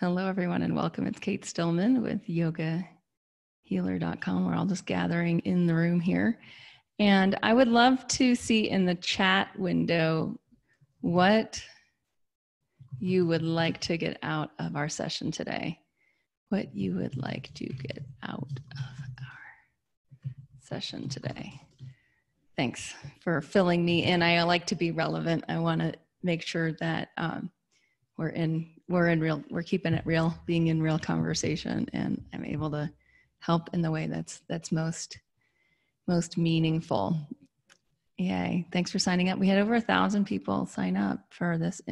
Hello, everyone, and welcome. It's Cate Stillman with yogahealer.com. We're all just gathering in the room here. And I would love to see in the chat window what you would like to get out of our session today. What you would like to get out of our session today. Thanks for filling me in. I like to be relevant. I want to make sure that we're keeping it real, being in real conversation, and I'm able to help in the way that's most meaningful. Yay. Thanks for signing up. We had over 1,000 people sign up for this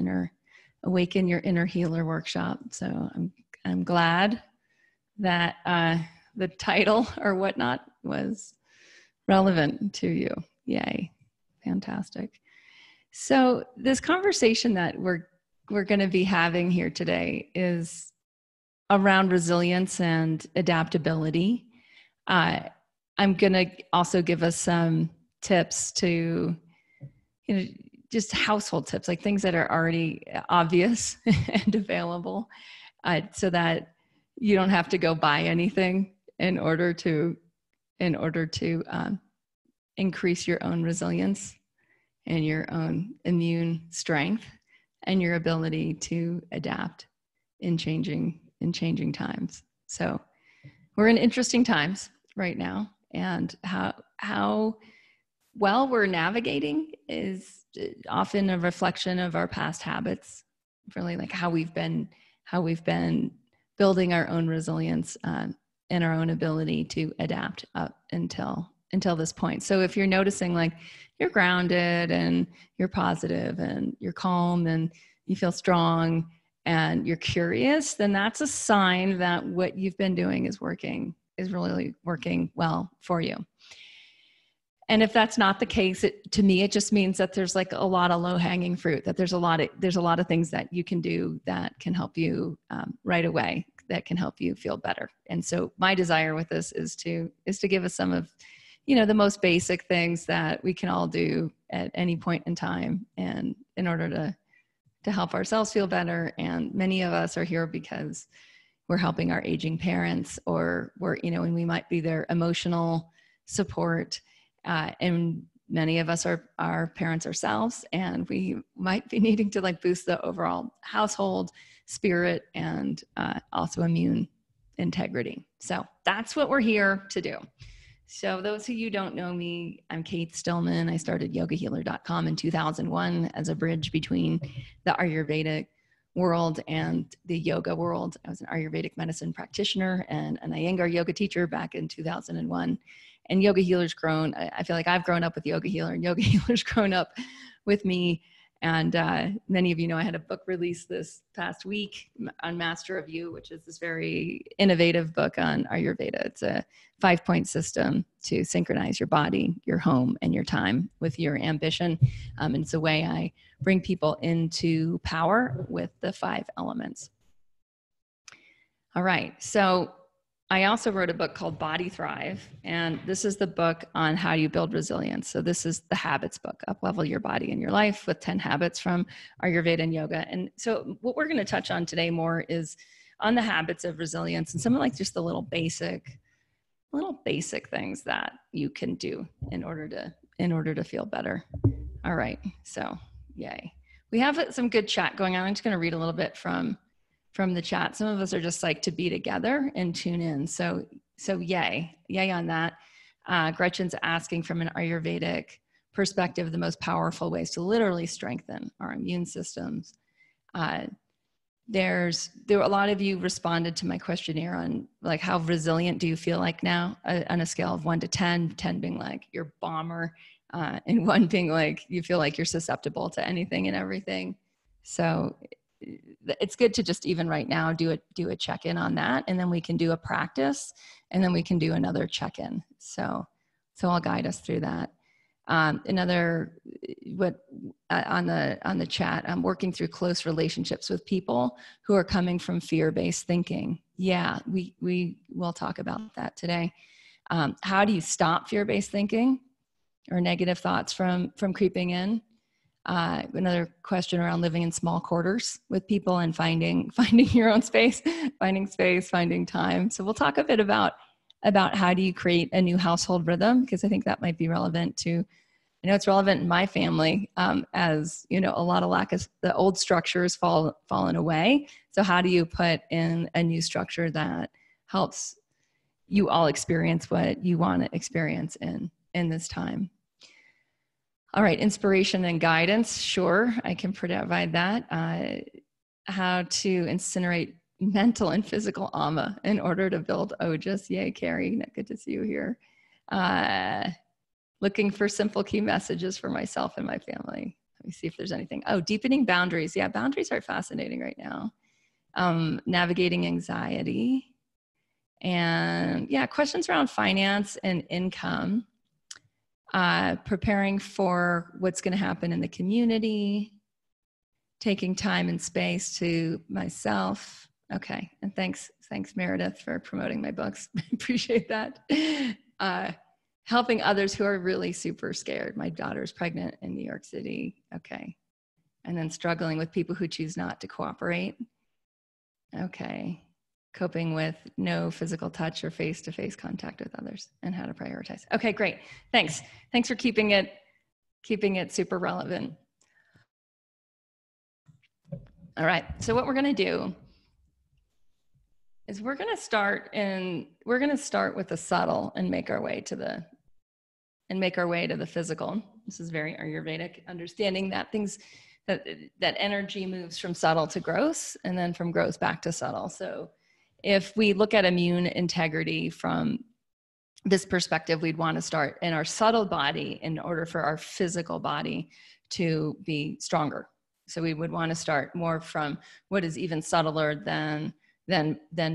Awaken Your Inner Healer workshop. So I'm glad that the title or whatnot was relevant to you. Yay. Fantastic. So this conversation that we're going to be having here today is around resilience and adaptability. I'm going to also give us some tips to, just household tips, like things that are already obvious and available, so that you don't have to go buy anything in order to increase your own resilience and your own immune strength and your ability to adapt in changing times. So we're in interesting times right now, and how well we're navigating is often a reflection of our past habits, really, like how we've been building our own resilience and our own ability to adapt up until this point. So if you're noticing like you're grounded and you're positive and you're calm and you feel strong and you're curious, then that's a sign that what you've been doing is really working well for you. And if that's not the case, to me, it just means that there's like a lot of low-hanging fruit, that there's a lot of things that you can do that can help you right away, that can help you feel better. And so my desire with this is to give us some of, the most basic things that we can all do at any point in time, and in order to help ourselves feel better. And many of us are here because we're helping our aging parents, or and we might be their emotional support. And many of us are parents ourselves, and we might be needing to like boost the overall household spirit and also immune integrity. So that's what we're here to do. So those of you who don't know me, I'm Cate Stillman. I started yogahealer.com in 2001 as a bridge between the Ayurvedic world and the yoga world. I was an Ayurvedic medicine practitioner and an Iyengar yoga teacher back in 2001. And Yoga Healer's grown. I feel like I've grown up with Yoga Healer, and Yoga Healer's grown up with me. And many of you know I had a book release this past week on Master of You, which is this very innovative book on Ayurveda. It's a 5-point system to synchronize your body, your home, and your time with your ambition. And it's a way I bring people into power with the 5 elements. All right, so I also wrote a book called Body Thrive, and this is the book on how you build resilience. So this is the habits book, Up-Level Your Body and Your Life with 10 habits from Ayurveda and yoga. And so what we're going to touch on today more is on the habits of resilience and some of like just the little basic things that you can do in order to feel better. All right, so yay. We have some good chat going on. I'm just going to read a little bit from the chat. Some of us are just like to be together and tune in. So yay on that. Gretchen's asking, from an Ayurvedic perspective, the most powerful ways to literally strengthen our immune systems. There a lot of you responded to my questionnaire on like, how resilient do you feel like now on a scale of 1 to 10, 10 being like you're bomber, and 1 being like you feel like you're susceptible to anything and everything. So it's good to just even right now do a check-in on that, and then we can do a practice, and then we can do another check-in. So I'll guide us through that. On the chat, I'm working through close relationships with people who are coming from fear-based thinking. Yeah, we will talk about that today. How do you stop fear-based thinking or negative thoughts from creeping in? Another question around living in small quarters with people and finding your own space, finding time. So we'll talk a bit about how do you create a new household rhythm, because I think that might be relevant to, I know it's relevant in my family, as you know, a lot of lack of the old structures fallen away. So how do you put in a new structure that helps you all experience what you want to experience in this time? All right, inspiration and guidance. Sure, I can provide that. How to incinerate mental and physical ama in order to build ojas. Yay, Carrie, good to see you here. Looking for simple key messages for myself and my family. Let me see if there's anything. Oh, deepening boundaries. Yeah, boundaries are fascinating right now. Navigating anxiety. And yeah, questions around finance and income. Preparing for what's going to happen in the community, taking time and space to myself. Okay, and thanks Meredith for promoting my books. Appreciate that. Helping others who are really super scared. My daughter's pregnant in New York City. Okay, and then struggling with people who choose not to cooperate. Okay. Coping with no physical touch or face-to-face contact with others and how to prioritize. Okay, great. Thanks for keeping it super relevant. All right, so what we're going to do is we're going to start with the subtle and make our way to the physical. This is very Ayurvedic, understanding that that energy moves from subtle to gross and then from gross back to subtle. So if we look at immune integrity from this perspective, we'd want to start in our subtle body in order for our physical body to be stronger. So we would want to start more from what is even subtler than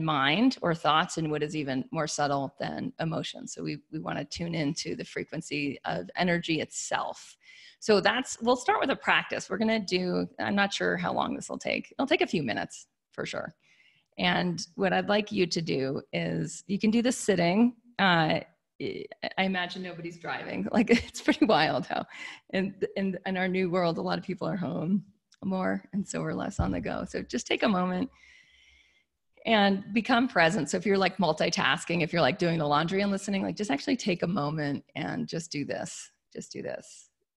mind or thoughts, and what is even more subtle than emotion. So we want to tune into the frequency of energy itself. So we'll start with a practice. We're going to do, I'm not sure how long this will take. It'll take a few minutes for sure. And what I'd like you to do is, you can do this sitting. I imagine nobody's driving. Like, it's pretty wild how in our new world, a lot of people are home more, and so we're less on the go. So just take a moment and become present. So if you're like multitasking, if you're like doing the laundry and listening, like just actually take a moment and just do this.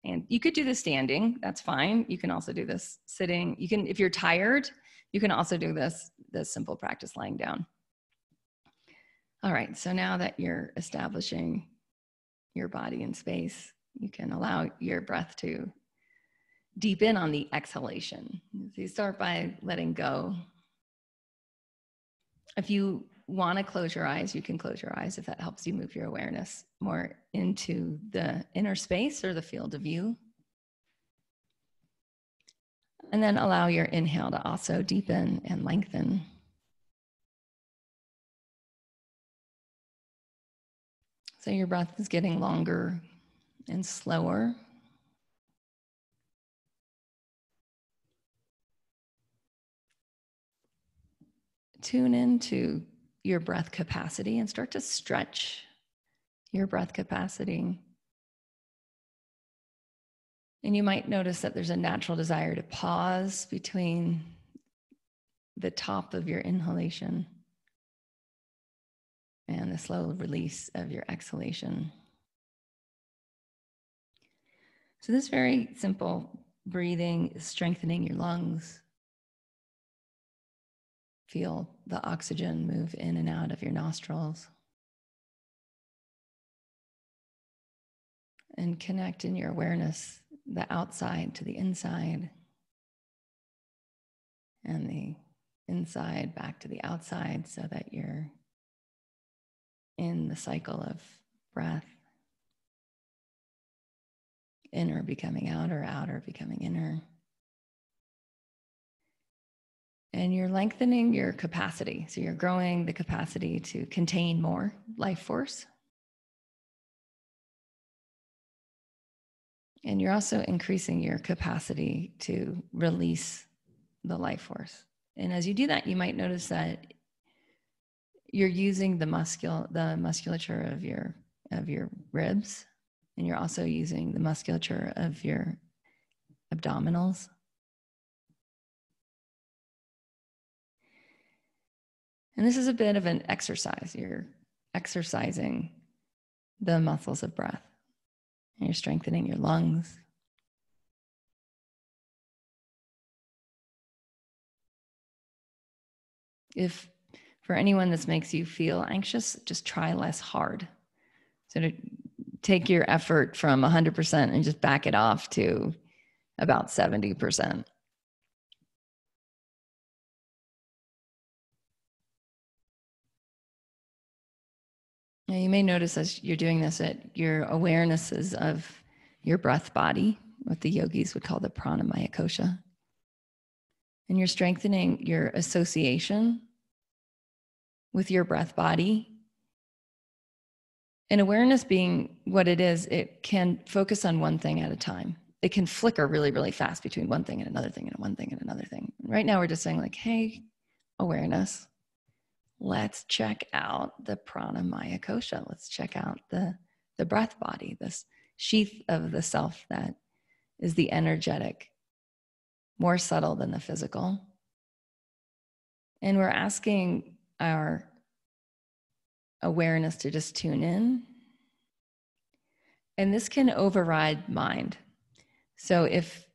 And you could do this standing, that's fine. You can also do this sitting. You can, if you're tired, you can also do this simple practice lying down. All right, so now that you're establishing your body in space, you can allow your breath to deepen on the exhalation. So you start by letting go. If you want to close your eyes, you can close your eyes if that helps you move your awareness more into the inner space or the field of view. And then allow your inhale to also deepen and lengthen. So your breath is getting longer and slower. Tune into your breath capacity and start to stretch your breath capacity. And you might notice that there's a natural desire to pause between the top of your inhalation and the slow release of your exhalation. So this very simple breathing is strengthening your lungs. Feel the oxygen move in and out of your nostrils. And connect in your awareness the outside to the inside, and the inside back to the outside, so that you're in the cycle of breath. Inner becoming outer, outer becoming inner. And you're lengthening your capacity. So you're growing the capacity to contain more life force. And you're also increasing your capacity to release the life force. And as you do that, you might notice that you're using the musculature of your ribs, and you're also using the musculature of your abdominals. And this is a bit of an exercise. You're exercising the muscles of breath. And you're strengthening your lungs. If for anyone this makes you feel anxious, just try less hard. So to take your effort from 100% and just back it off to about 70%. Now you may notice as you're doing this that your awarenesses of your breath body, what the yogis would call the pranamaya kosha, and you're strengthening your association with your breath body. And awareness being what it is, it can focus on one thing at a time. It can flicker really, really fast between one thing and another thing and one thing and another thing. Right now, we're just saying like, hey, awareness, let's check out the pranamaya kosha. Let's check out the breath body, this sheath of the self that is the energetic, more subtle than the physical. And we're asking our awareness to just tune in. And this can override mind. So if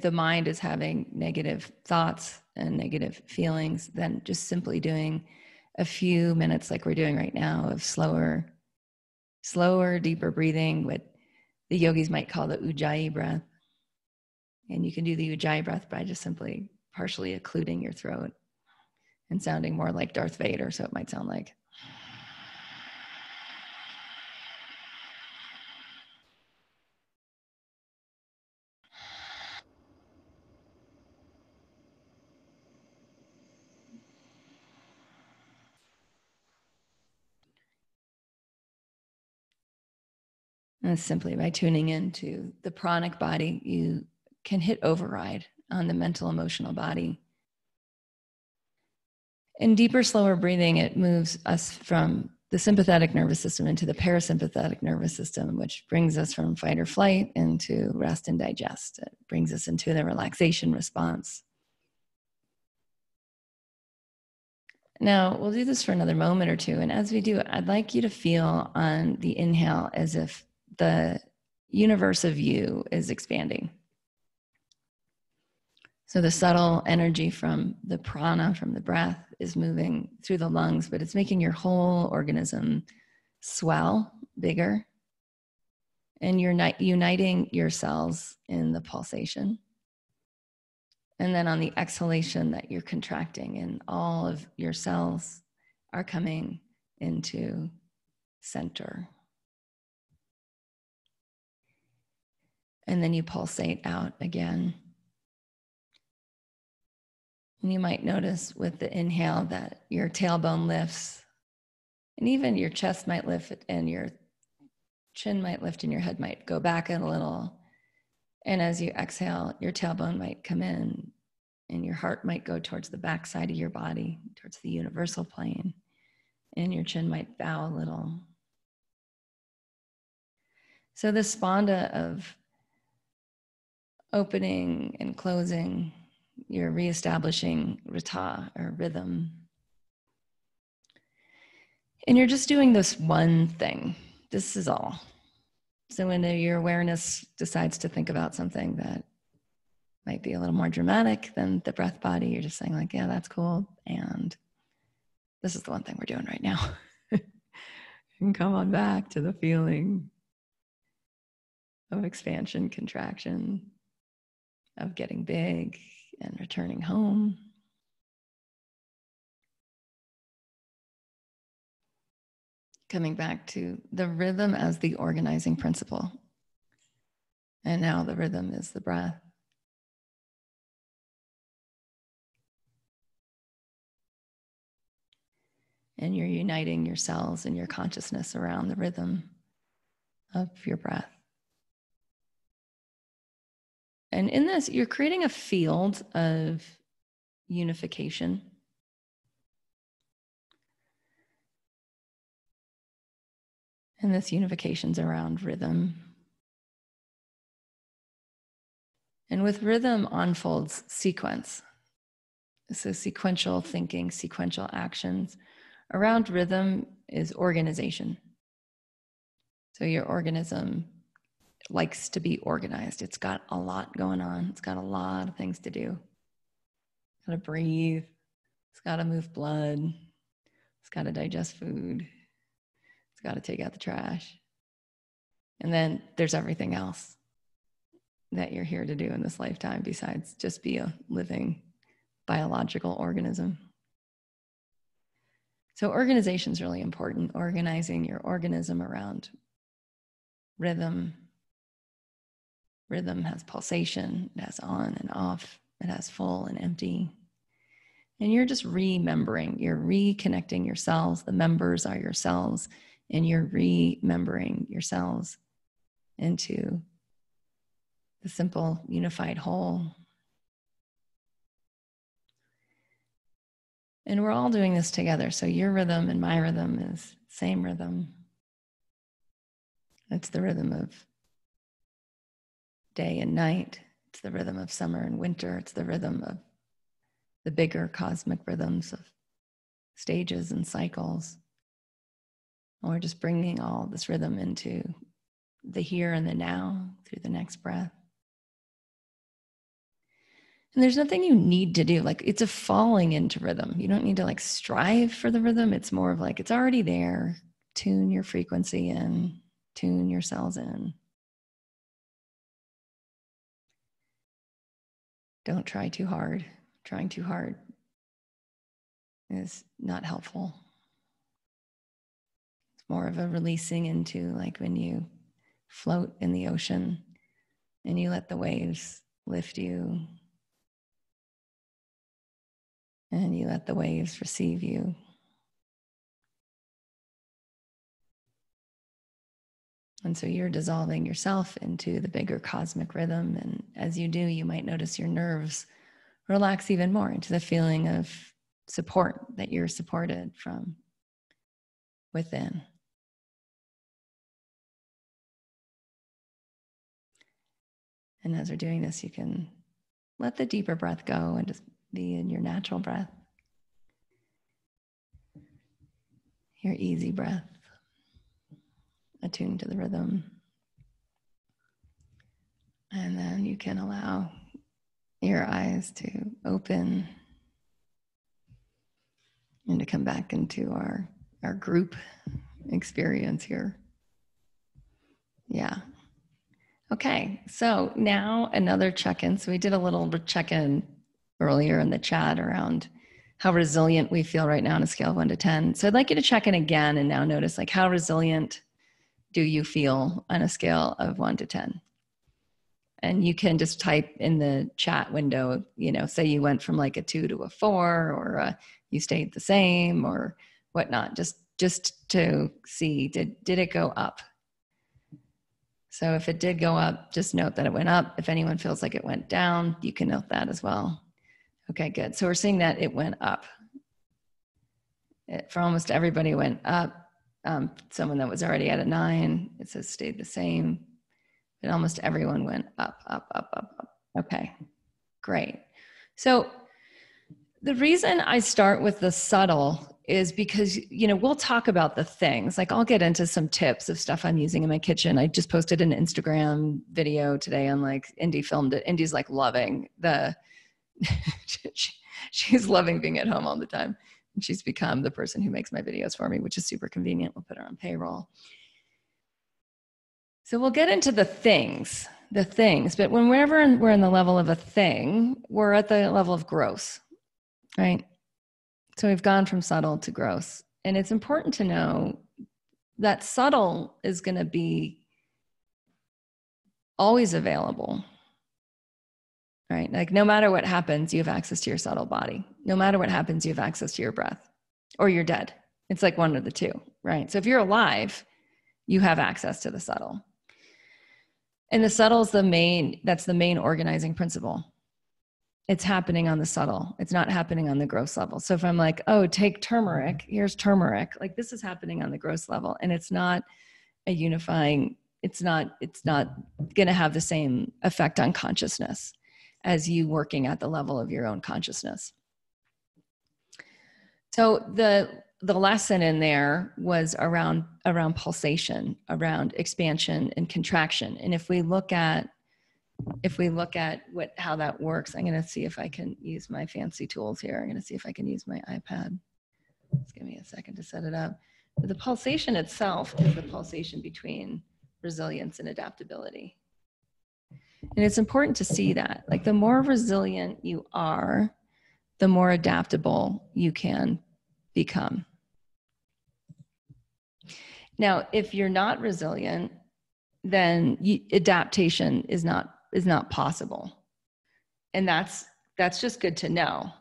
the mind is having negative thoughts and negative feelings, then just simply doing a few minutes like we're doing right now of slower, deeper breathing, what the yogis might call the ujjayi breath. And you can do the ujjayi breath by just simply partially occluding your throat and sounding more like Darth Vader. So it might sound like. And simply by tuning into the pranic body, you can hit override on the mental, emotional body. In deeper, slower breathing, it moves us from the sympathetic nervous system into the parasympathetic nervous system, which brings us from fight or flight into rest and digest. It brings us into the relaxation response. Now, we'll do this for another moment or two. And as we do, I'd like you to feel on the inhale as if the universe of you is expanding. So the subtle energy from the prana, from the breath, is moving through the lungs, but it's making your whole organism swell, bigger. And you're uniting your cells in the pulsation. And then on the exhalation that you're contracting, and all of your cells are coming into center. And then you pulsate out again. And you might notice with the inhale that your tailbone lifts, and even your chest might lift, and your chin might lift, and your head might go back a little. And as you exhale, your tailbone might come in, and your heart might go towards the back side of your body, towards the universal plane, and your chin might bow a little. So the spanda of opening and closing, you're reestablishing rita, or rhythm. And you're just doing this one thing. This is all. So when your awareness decides to think about something that might be a little more dramatic than the breath body, you're just saying like, yeah, that's cool. And this is the one thing we're doing right now. And come on back to the feeling of expansion, contraction, of getting big and returning home. Coming back to the rhythm as the organizing principle. And now the rhythm is the breath. And you're uniting your cells and your consciousness around the rhythm of your breath. And in this, you're creating a field of unification. And this unification's around rhythm. And with rhythm unfolds sequence. So sequential thinking, sequential actions. Around rhythm is organization. So your organism likes to be organized. It's got a lot going on. It's got a lot of things to do. It's got to breathe. It's got to move blood. It's got to digest food. It's got to take out the trash. And then there's everything else that you're here to do in this lifetime besides just be a living biological organism. So organization is really important. Organizing your organism around rhythm. Rhythm has pulsation. It has on and off. It has full and empty. And you're just remembering. You're reconnecting your cells. The members are your cells. And you're remembering your cells into the simple unified whole. And we're all doing this together. So your rhythm and my rhythm is same rhythm. It's the rhythm of day and night. It's the rhythm of summer and winter. It's the rhythm of the bigger cosmic rhythms of stages and cycles. And we're just bringing all this rhythm into the here and the now through the next breath. And there's nothing you need to do. Like, it's a falling into rhythm. You don't need to like strive for the rhythm. It's more of like, it's already there. Tune your frequency in, tune your cells in. Don't try too hard. Trying too hard is not helpful. It's more of a releasing into, like when you float in the ocean and you let the waves lift you and you let the waves receive you. And so you're dissolving yourself into the bigger cosmic rhythm. And as you do, you might notice your nerves relax even more into the feeling of support, that you're supported from within. And as we're doing this, you can let the deeper breath go and just be in your natural breath, your easy breath, attuned to the rhythm. And then you can allow your eyes to open and to come back into our group experience here. Yeah. Okay, so now another check-in. So we did a little check-in earlier in the chat around how resilient we feel right now on a scale of 1 to 10. So I'd like you to check in again and now notice, like, how resilient do you feel on a scale of 1 to 10? And you can just type in the chat window, you know, say you went from like a 2 to a 4, or you stayed the same or whatnot, just to see, did it go up? So if it did go up, just note that it went up. If anyone feels like it went down, you can note that as well. Okay, good. So we're seeing that it went up. For almost everybody went up. Someone that was already at a 9, it says stayed the same. But almost everyone went up, up, up, up, up. Okay, great. So the reason I start with the subtle is because, you know, we'll talk about the things. Like, I'll get into some tips of stuff I'm using in my kitchen. I just posted an Instagram video today on, like, Indy filmed it. Indy's like loving the, she's loving being at home all the time. And she's become the person who makes my videos for me, which is super convenient. We'll put her on payroll. So we'll get into the things, but whenever we're in the level of a thing, we're at the level of gross, right? So we've gone from subtle to gross. And it's important to know that subtle is going to be always available, right? Like, no matter what happens, you have access to your subtle body. No matter what happens, you have access to your breath, or you're dead. It's like one of the two, right? So if you're alive, you have access to the subtle. And the subtle is that's the main organizing principle. It's happening on the subtle. It's not happening on the gross level. So if I'm like, oh, take turmeric, here's turmeric, like, this is happening on the gross level, and it's not a unifying, it's not going to have the same effect on consciousness. as you working at the level of your own consciousness. So the lesson in there was around pulsation, around expansion and contraction. And if we look at how that works, I'm going to see if I can use my fancy tools here. I'm going to see if I can use my iPad. Just give me a second to set it up. But the pulsation itself is the pulsation between resilience and adaptability. And it's important to see that, like, the more resilient you are, the more adaptable you can become. Now, if you're not resilient, then adaptation is not possible. And that's just good to know.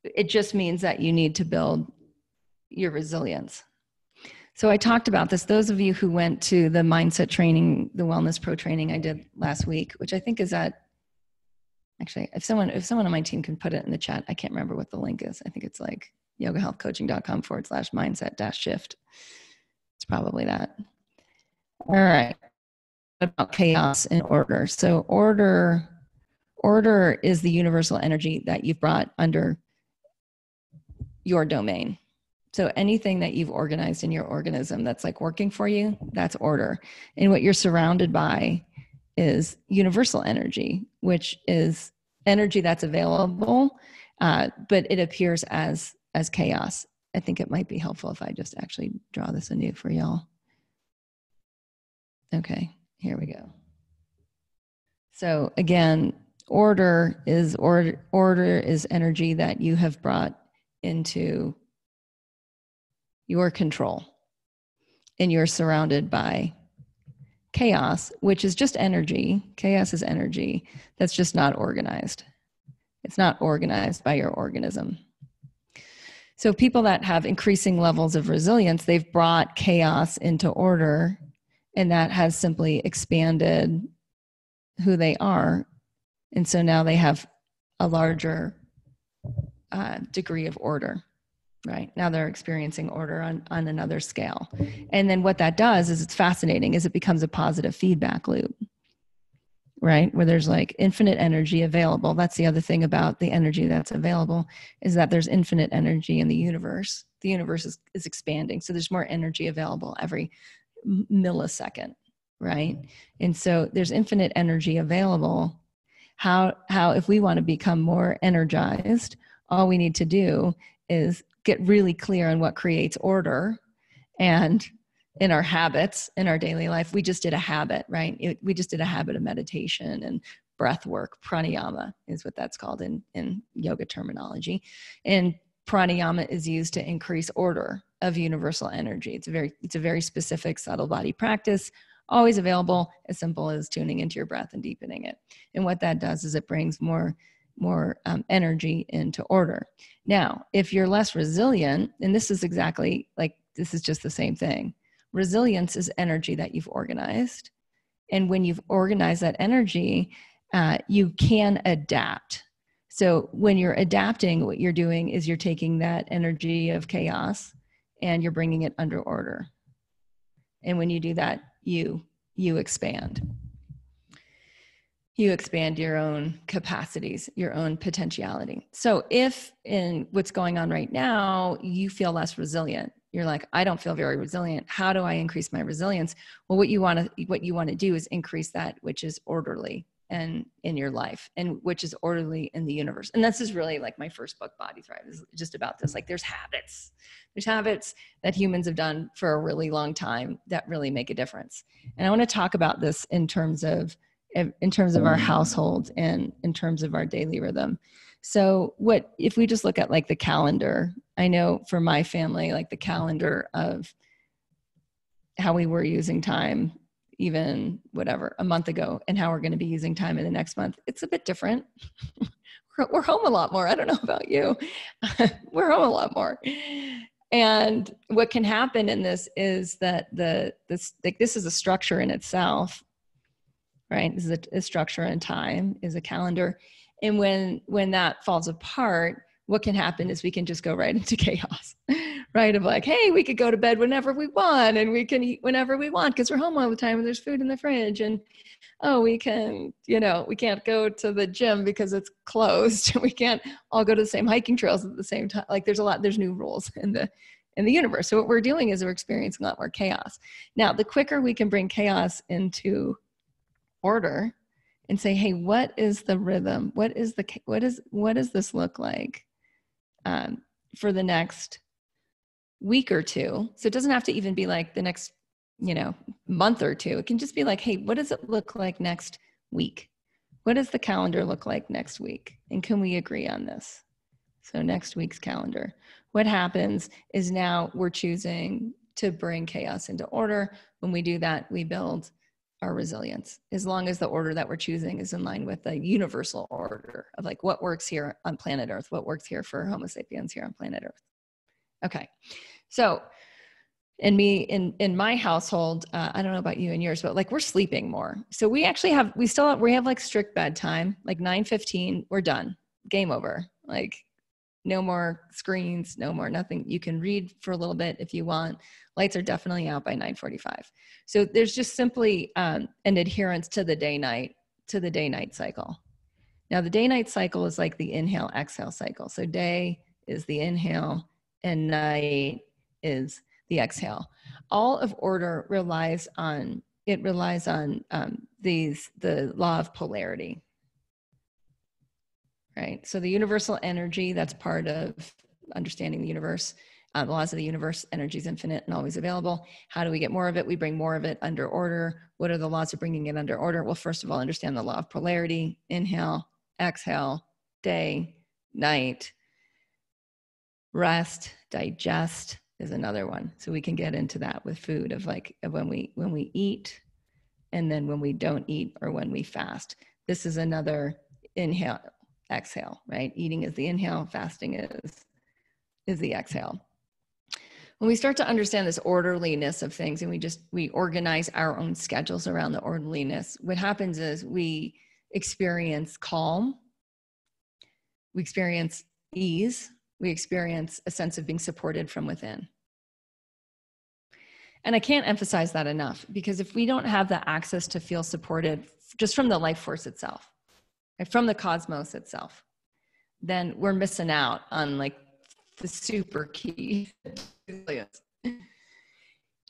It just means that you need to build your resilience. So I talked about this. Those of you who went to the mindset training, the Wellness Pro training I did last week, which I think is actually, if someone on my team can put it in the chat, I can't remember what the link is. I think it's like yogahealthcoaching.com/mindset-shift. It's probably that. All right. About chaos and order. So order is the universal energy that you've brought under your domain. So anything that you've organized in your organism that's like working for you, that's order. And what you're surrounded by is universal energy, which is energy that's available, but it appears as chaos. I think it might be helpful if I just actually draw this anew for y'all. Okay, here we go. So again, order is energy that you have brought into your control, and you're surrounded by chaos, which is just energy. Chaos is energy that's just not organized. It's not organized by your organism. So people that have increasing levels of resilience, they've brought chaos into order, and that has simply expanded who they are. And so now they have a larger degree of order. Right now they're experiencing order on another scale. And then what that does is, it's fascinating, is it becomes a positive feedback loop, right? Where there's like infinite energy available. That's the other thing about the energy that's available, is that there's infinite energy in the universe. The universe is expanding. So there's more energy available every millisecond, right? And so there's infinite energy available. How if we want to become more energized, all we need to do is get really clear on what creates order. And in our habits, in our daily life, we just did a habit, right? We just did a habit of meditation and breath work. Pranayama is what that's called in yoga terminology. And pranayama is used to increase order of universal energy. It's a very specific, subtle body practice, always available, as simple as tuning into your breath and deepening it. And what that does is it brings more energy into order. Now, if you're less resilient, and this is exactly like, this is just the same thing. Resilience is energy that you've organized. And when you've organized that energy, you can adapt. So when you're adapting, what you're doing is you're taking that energy of chaos and you're bringing it under order. And when you do that, you expand. You expand your own capacities, your own potentiality. So if in what's going on right now, you feel less resilient, you're like, I don't feel very resilient. How do I increase my resilience? Well, what you want to do is increase that which is orderly and in your life, and which is orderly in the universe. And this is really like my first book, Body Thrive, is just about this. Like there's habits that humans have done for a really long time that really make a difference. And I want to talk about this in terms of our household and in terms of our daily rhythm. So if we just look at like the calendar, I know for my family, like the calendar of how we were using time, even a month ago, and how we're going to be using time in the next month, it's a bit different. We're home a lot more. I don't know about you. We're home a lot more. And what can happen in this is that this is a structure in itself. Right? This is a structure in time, is a calendar. And when that falls apart, what can happen is we can just go right into chaos, right? Of like, hey, we could go to bed whenever we want, and we can eat whenever we want because we're home all the time and there's food in the fridge. And oh, we can, we can't go to the gym because it's closed. We can't all go to the same hiking trails at the same time. Like there's new rules in the universe. So what we're doing is we're experiencing a lot more chaos. Now, the quicker we can bring chaos into order and say, hey, what is the rhythm? What does this look like for the next week or two? So it doesn't have to even be like the next, month or two. It can just be like, hey, what does it look like next week? What does the calendar look like next week? And can we agree on this? So next week's calendar. What happens is now we're choosing to bring chaos into order. When we do that, we build our resilience, as long as the order that we're choosing is in line with the universal order of like what works here on planet Earth, what works here for Homo sapiens here on planet Earth. Okay. So in my household, I don't know about you and yours, but like we're sleeping more. So we actually have like strict bedtime, like 9:15, we're done, game over. Like no more screens, no more nothing. You can read for a little bit if you want. Lights are definitely out by 9:45. So there's just simply an adherence to the day-night cycle. Now the day-night cycle is like the inhale-exhale cycle. So day is the inhale and night is the exhale. All of order relies on the law of polarity. Right. So the universal energy, that's part of understanding the universe. The laws of the universe, energy is infinite and always available. How do we get more of it? We bring more of it under order. What are the laws of bringing it under order? Well, first of all, understand the law of polarity. Inhale, exhale, day, night. Rest, digest is another one. So we can get into that with food of when we eat and then when we don't eat or when we fast. This is another inhale, exhale, right? Eating is the inhale, fasting is the exhale. When we start to understand this orderliness of things and we organize our own schedules around the orderliness, what happens is we experience calm, we experience ease, we experience a sense of being supported from within. And I can't emphasize that enough, because if we don't have the access to feel supported just from the life force itself, from the cosmos itself, then we're missing out on like the super key resilience.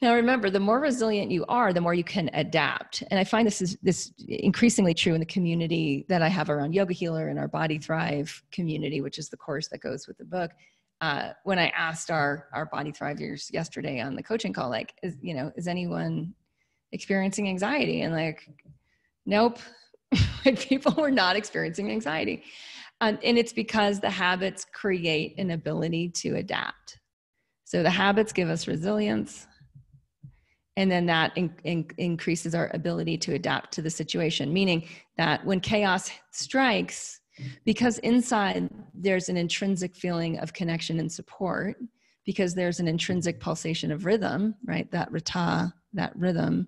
Now, remember, the more resilient you are, the more you can adapt. And I find this increasingly true in the community that I have around Yoga Healer and our Body Thrive community, which is the course that goes with the book. When I asked our Body Thrivers yesterday on the coaching call, like, is anyone experiencing anxiety? And like, nope, like people were not experiencing anxiety. And it's because the habits create an ability to adapt. So the habits give us resilience. And then that increases our ability to adapt to the situation, meaning that when chaos strikes, because inside there's an intrinsic feeling of connection and support, because there's an intrinsic pulsation of rhythm, right? That rata, that rhythm,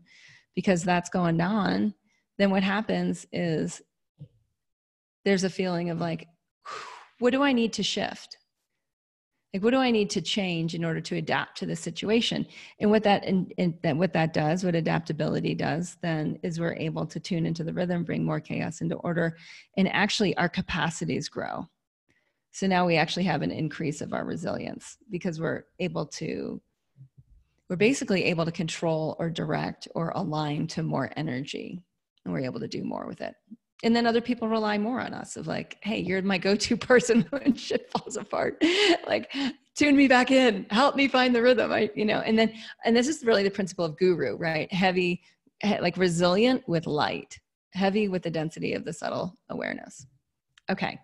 because that's going on, then what happens is there's a feeling of like, what do I need to shift? Like, what do I need to change in order to adapt to the situation? And what that does, what adaptability does then, is we're able to tune into the rhythm, bring more chaos into order, and actually our capacities grow. So now we actually have an increase of our resilience, because we're basically able to control or direct or align to more energy, and we're able to do more with it. And then other people rely more on us of like, hey, you're my go-to person when shit falls apart. Like, tune me back in, help me find the rhythm. And this is really the principle of guru, right? Heavy, like resilient with light, heavy with the density of the subtle awareness. Okay.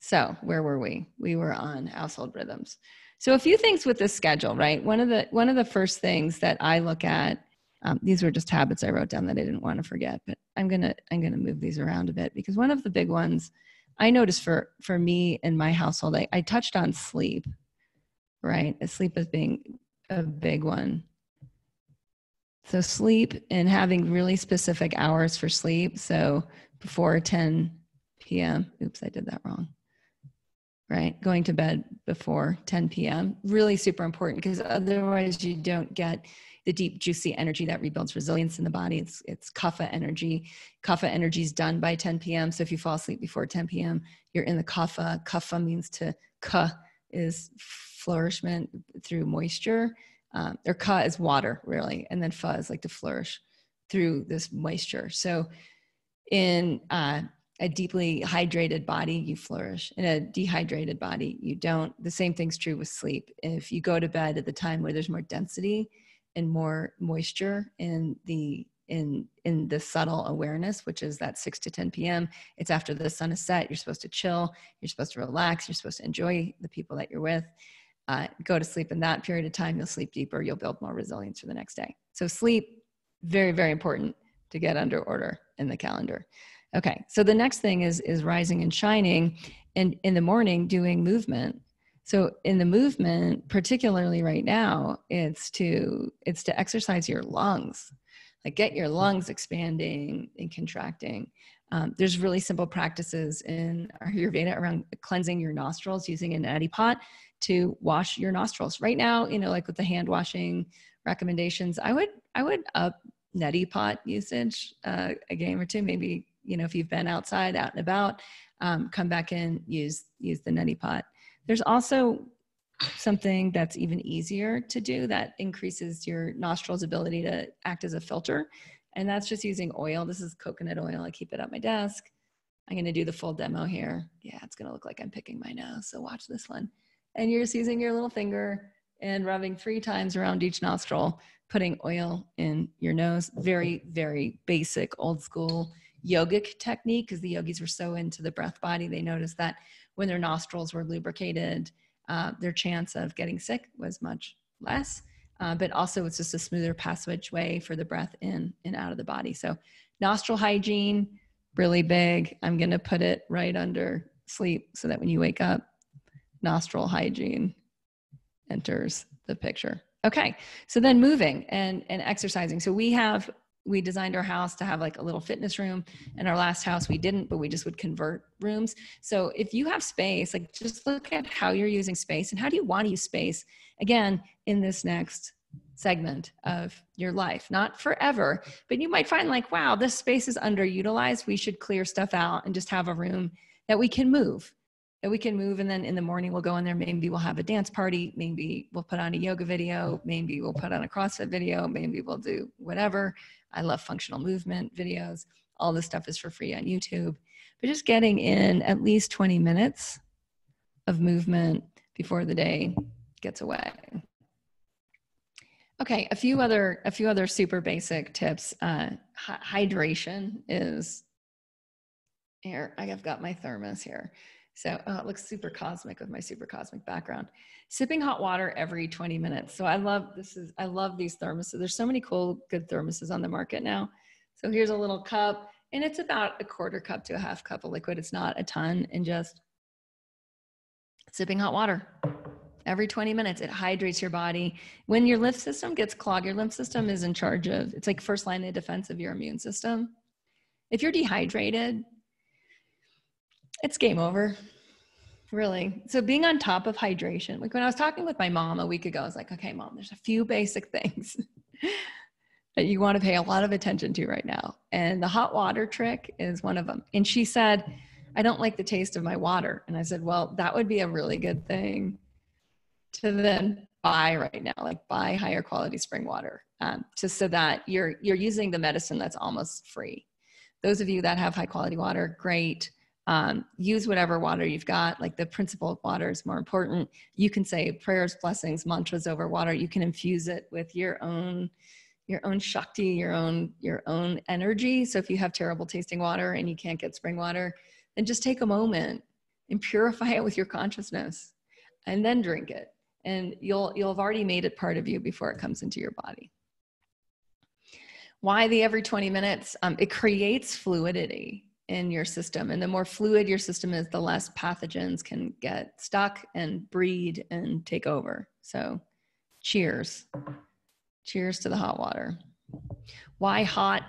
So where were we? We were on household rhythms. So a few things with this schedule, right? One of the first things that I look at, these were just habits I wrote down that I didn't want to forget, but I'm gonna move these around a bit, because one of the big ones I noticed for me in my household, I touched on sleep, right? Sleep as being a big one. So sleep, and having really specific hours for sleep. So before 10 p.m. Oops, I did that wrong. right? Going to bed before 10 p.m. Really super important, because otherwise you don't get the deep, juicy energy that rebuilds resilience in the body. It's kapha energy. Kapha energy is done by 10 p.m. So if you fall asleep before 10 p.m., you're in the kapha. Kapha means ka is flourishment through moisture, or ka is water, really. And then fa is like to flourish through this moisture. So in a deeply hydrated body, you flourish. In a dehydrated body, you don't. The same thing's true with sleep. If you go to bed at the time where there's more density and more moisture in the subtle awareness, which is that 6 to 10 p.m., it's after the sun is set. You're supposed to chill. You're supposed to relax. You're supposed to enjoy the people that you're with. Go to sleep in that period of time. You'll sleep deeper. You'll build more resilience for the next day. So sleep, very, very important to get under order in the calendar. Okay, so the next thing is rising and shining, and in the morning doing movement. So in the movement, particularly right now, it's to exercise your lungs, like get your lungs expanding and contracting. There's really simple practices in Ayurveda around cleansing your nostrils using an neti pot to wash your nostrils. Right now, like with the hand washing recommendations, I would up neti pot usage a game or two, maybe, if you've been outside, out and about, come back in, use the neti pot. There's also something that's even easier to do that increases your nostrils' ability to act as a filter. And that's just using oil. This is coconut oil. I keep it at my desk. I'm going to do the full demo here. Yeah, it's going to look like I'm picking my nose. So watch this one. And you're just using your little finger and rubbing 3 times around each nostril, putting oil in your nose. Very, very basic, old school yogic technique, because the yogis were so into the breath body. They noticed that when their nostrils were lubricated, their chance of getting sick was much less. But also it's just a smoother passageway for the breath in and out of the body. So nostril hygiene, really big. I'm going to put it right under sleep so that when you wake up, nostril hygiene enters the picture. Okay, so then moving and exercising. So we designed our house to have like a little fitness room. In our last house, we didn't, but we just would convert rooms. So if you have space, like just look at how you're using space and how do you want to use space, again, in this next segment of your life. Not forever, but you might find like, wow, this space is underutilized. We should clear stuff out and just have a room that we can move. And then in the morning we'll go in there, maybe we'll have a dance party, maybe we'll put on a yoga video, maybe we'll put on a CrossFit video, maybe we'll do whatever. I love functional movement videos. All this stuff is for free on YouTube. But just getting in at least 20 minutes of movement before the day gets away. Okay, a few other super basic tips. Hydration is here. I've got my thermos here. So it looks super cosmic with my super cosmic background. Sipping hot water every 20 minutes. So I love these thermoses. There's so many cool, good thermoses on the market now. So here's a little cup, and it's about a 1/4 cup to a 1/2 cup of liquid. It's not a ton, and just sipping hot water every 20 minutes. It hydrates your body. When your lymph system gets clogged, your lymph system is in charge of, it's like first line of defense of your immune system. If you're dehydrated, it's game over, really. So being on top of hydration, like when I was talking with my mom a week ago, I was like, okay, Mom, there's a few basic things that you want to pay a lot of attention to right now. And the hot water trick is one of them. And she said, I don't like the taste of my water. And I said, well, that would be a really good thing to then buy right now, like buy higher quality spring water, just so that you're using the medicine that's almost free. Those of you that have high quality water, great. Use whatever water you've got. Like the principle of water is more important. You can say prayers, blessings, mantras over water. You can infuse it with your own Shakti, your own energy. So if you have terrible tasting water and you can't get spring water, then just take a moment and purify it with your consciousness and then drink it. And you'll have already made it part of you before it comes into your body. Why the every 20 minutes? It creates fluidity in your system. And the more fluid your system is, the less pathogens can get stuck and breed and take over. So cheers. Cheers to the hot water. Why hot?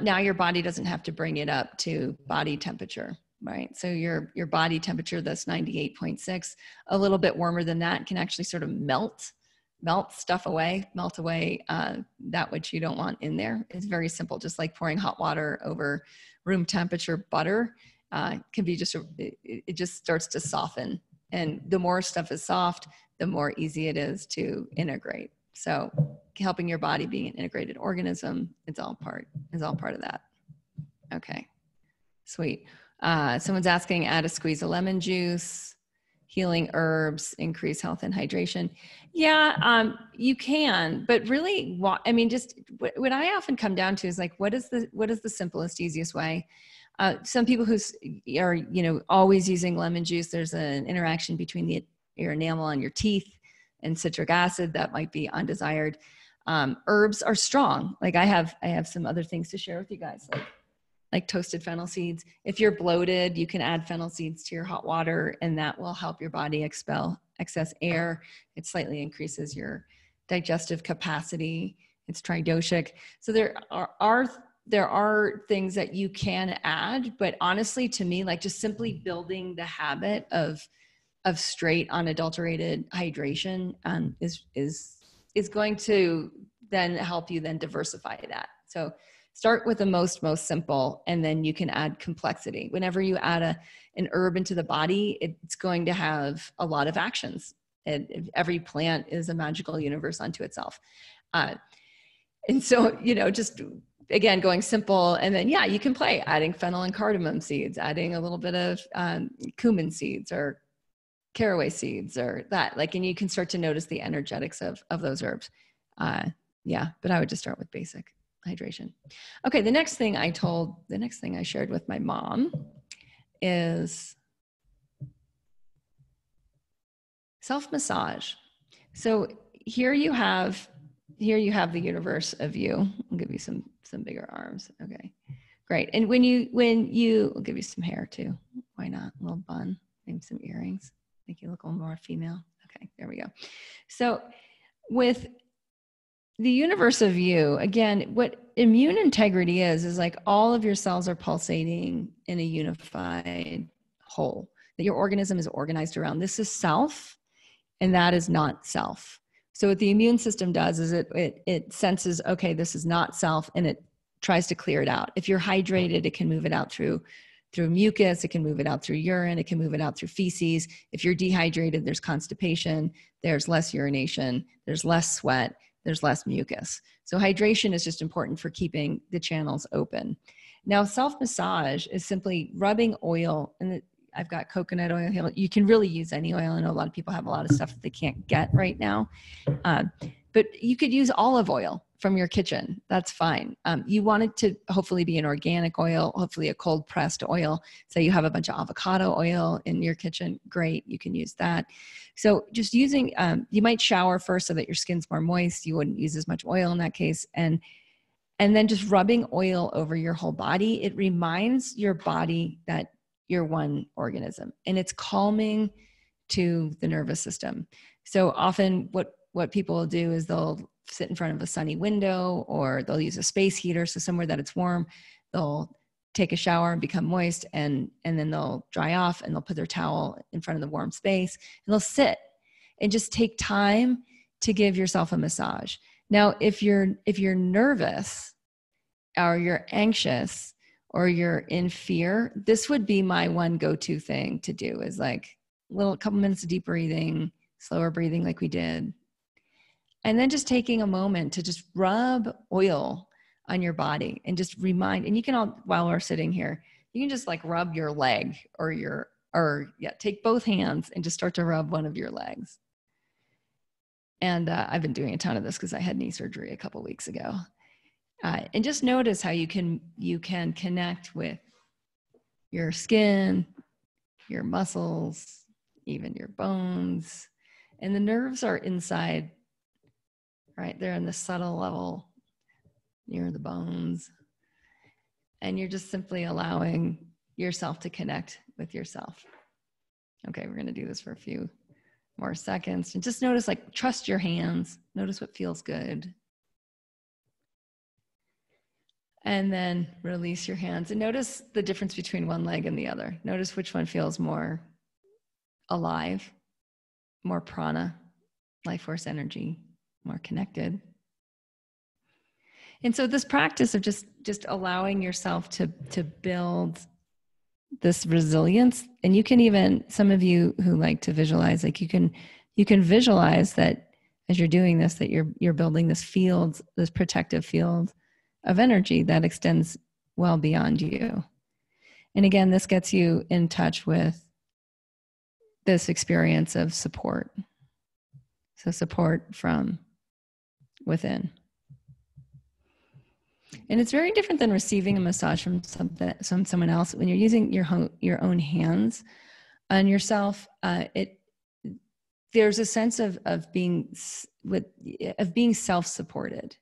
Now your body doesn't have to bring it up to body temperature. right? So your body temperature, that's 98.6, a little bit warmer than that can actually sort of melt stuff away, melt away that which you don't want in there. It's very simple, just like pouring hot water over room temperature butter. Can be just, it just starts to soften. And the more stuff is soft, the more easy it is to integrate. So helping your body being an integrated organism, it's all part of that. Okay, sweet. Someone's asking, add a squeeze of lemon juice, healing herbs, increase health and hydration. Yeah, you can, but really, I mean, just what I often come down to is like, what is the simplest, easiest way? Some people who are, you know, always using lemon juice, there's an interaction between your enamel on your teeth and citric acid that might be undesired. Herbs are strong. Like I have some other things to share with you guys, like toasted fennel seeds. If you're bloated, you can add fennel seeds to your hot water, and that will help your body expel excess air. It slightly increases your digestive capacity. It's tridoshic. So there are things that you can add, but honestly, to me, like just simply building the habit of straight unadulterated hydration is going to then help you then diversify that. So start with the most simple, and then you can add complexity. Whenever you add an herb into the body, it's going to have a lot of actions. Every plant is a magical universe unto itself. And so, you know, just again, going simple, and then, yeah, you can play adding fennel and cardamom seeds, adding a little bit of cumin seeds or caraway seeds or that, like, and you can start to notice the energetics of those herbs. Yeah, but I would just start with basic hydration. Okay, the next thing I shared with my mom is self-massage. So here you have the universe of you. I'll give you some bigger arms. Okay, great. And when you, I'll give you some hair too. Why not? A little bun, maybe some earrings, make you look a little more female. Okay, there we go. So with the universe of you, again, what immune integrity is like all of your cells are pulsating in a unified whole, that your organism is organized around. This is self, and that is not self. So what the immune system does is it senses, okay, this is not self, and it tries to clear it out. If you're hydrated, it can move it out through mucus, it can move it out through urine, it can move it out through feces. If you're dehydrated, there's constipation, there's less urination, there's less sweat, there's less mucus. So hydration is just important for keeping the channels open. Now, self-massage is simply rubbing oil, and I've got coconut oil here. You can really use any oil. I know a lot of people have a lot of stuff that they can't get right now. But you could use olive oil from your kitchen. That's fine. You want it to hopefully be an organic oil, hopefully a cold pressed oil. So you have a bunch of avocado oil in your kitchen. Great. You can use that. So just using, you might shower first so that your skin's more moist. You wouldn't use as much oil in that case. And then just rubbing oil over your whole body. It reminds your body that you're one organism, and it's calming to the nervous system. So often what people will do is they'll sit in front of a sunny window, or they'll use a space heater. So somewhere that it's warm, they'll take a shower and become moist, and then they'll dry off, and they'll put their towel in front of the warm space, and they'll sit and just take time to give yourself a massage. Now, if you're nervous, or you're anxious, or you're in fear, this would be my one go-to thing to do, is like a couple minutes of deep breathing, slower breathing like we did. And then just taking a moment to just rub oil on your body and just remind, and you can all, while we're sitting here, you can just like rub your leg take both hands and just start to rub one of your legs. And I've been doing a ton of this because I had knee surgery a couple weeks ago. And just notice how you can connect with your skin, your muscles, even your bones. And the nerves are inside, right? They're in the subtle level near the bones. And you're just simply allowing yourself to connect with yourself. Okay, we're going to do this for a few more seconds. And just notice, like, trust your hands. Notice what feels good. And then release your hands and notice the difference between one leg and the other. Notice which one feels more alive, more prana, life force energy, more connected. And so this practice of just allowing yourself to build this resilience, and you can even, some of you who like to visualize, like you can visualize that as you're doing this, that you're building this field, this protective field of energy that extends well beyond you. And again, this gets you in touch with this experience of support. So support from within. And it's very different than receiving a massage from someone else. When you're using your own hands on yourself, there's a sense of being self-supported,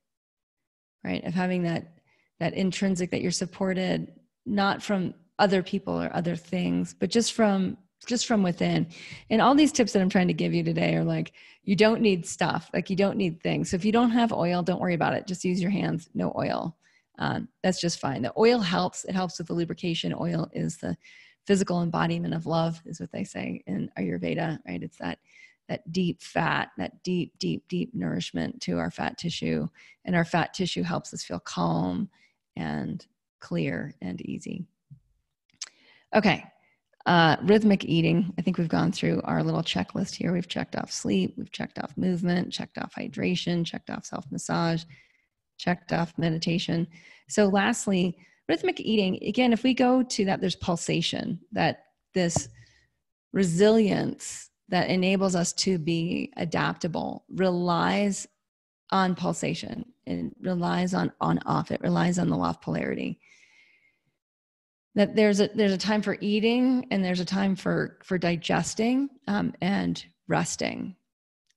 right? Of having that intrinsic, that you're supported not from other people or other things, but just from within. And all these tips that I'm trying to give you today are like, you don't need stuff, like you don't need things. So if you don't have oil, don't worry about it. Just use your hands, no oil. That's just fine. The oil helps. It helps with the lubrication. Oil is the physical embodiment of love, is what they say in Ayurveda, right? It's that deep fat, that deep nourishment to our fat tissue. And our fat tissue helps us feel calm and clear and easy. Okay. Rhythmic eating. I think we've gone through our little checklist here. We've checked off sleep. We've checked off movement, checked off hydration, checked off self-massage, checked off meditation. So lastly, rhythmic eating, again, if we go to that, there's pulsation, that this resilience that enables us to be adaptable relies on pulsation. It relies on off. It relies on the law of polarity. That there's a time for eating and there's a time for digesting and resting,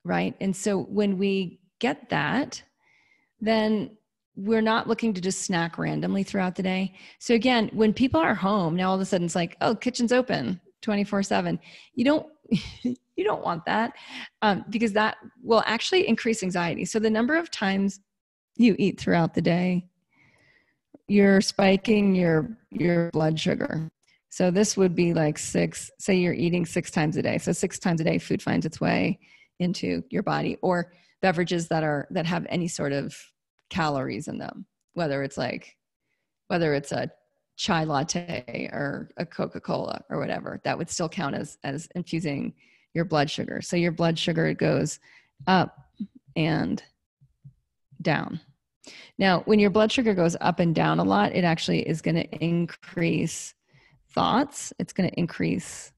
right? And so when we get that, then we're not looking to just snack randomly throughout the day. So again, when people are home, now all of a sudden it's like, oh, kitchen's open 24/7. You don't want that because that will actually increase anxiety. So the number of times you eat throughout the day, you're spiking your blood sugar. So this would be like say you're eating 6 times a day. So 6 times a day, food finds its way into your body, or beverages that have any sort of calories in them, whether it's a chai latte or a Coca-Cola or whatever, that would still count as infusing your blood sugar. So your blood sugar goes up and down. Now, when your blood sugar goes up and down a lot, it actually is going to increase thoughts. It's going to increase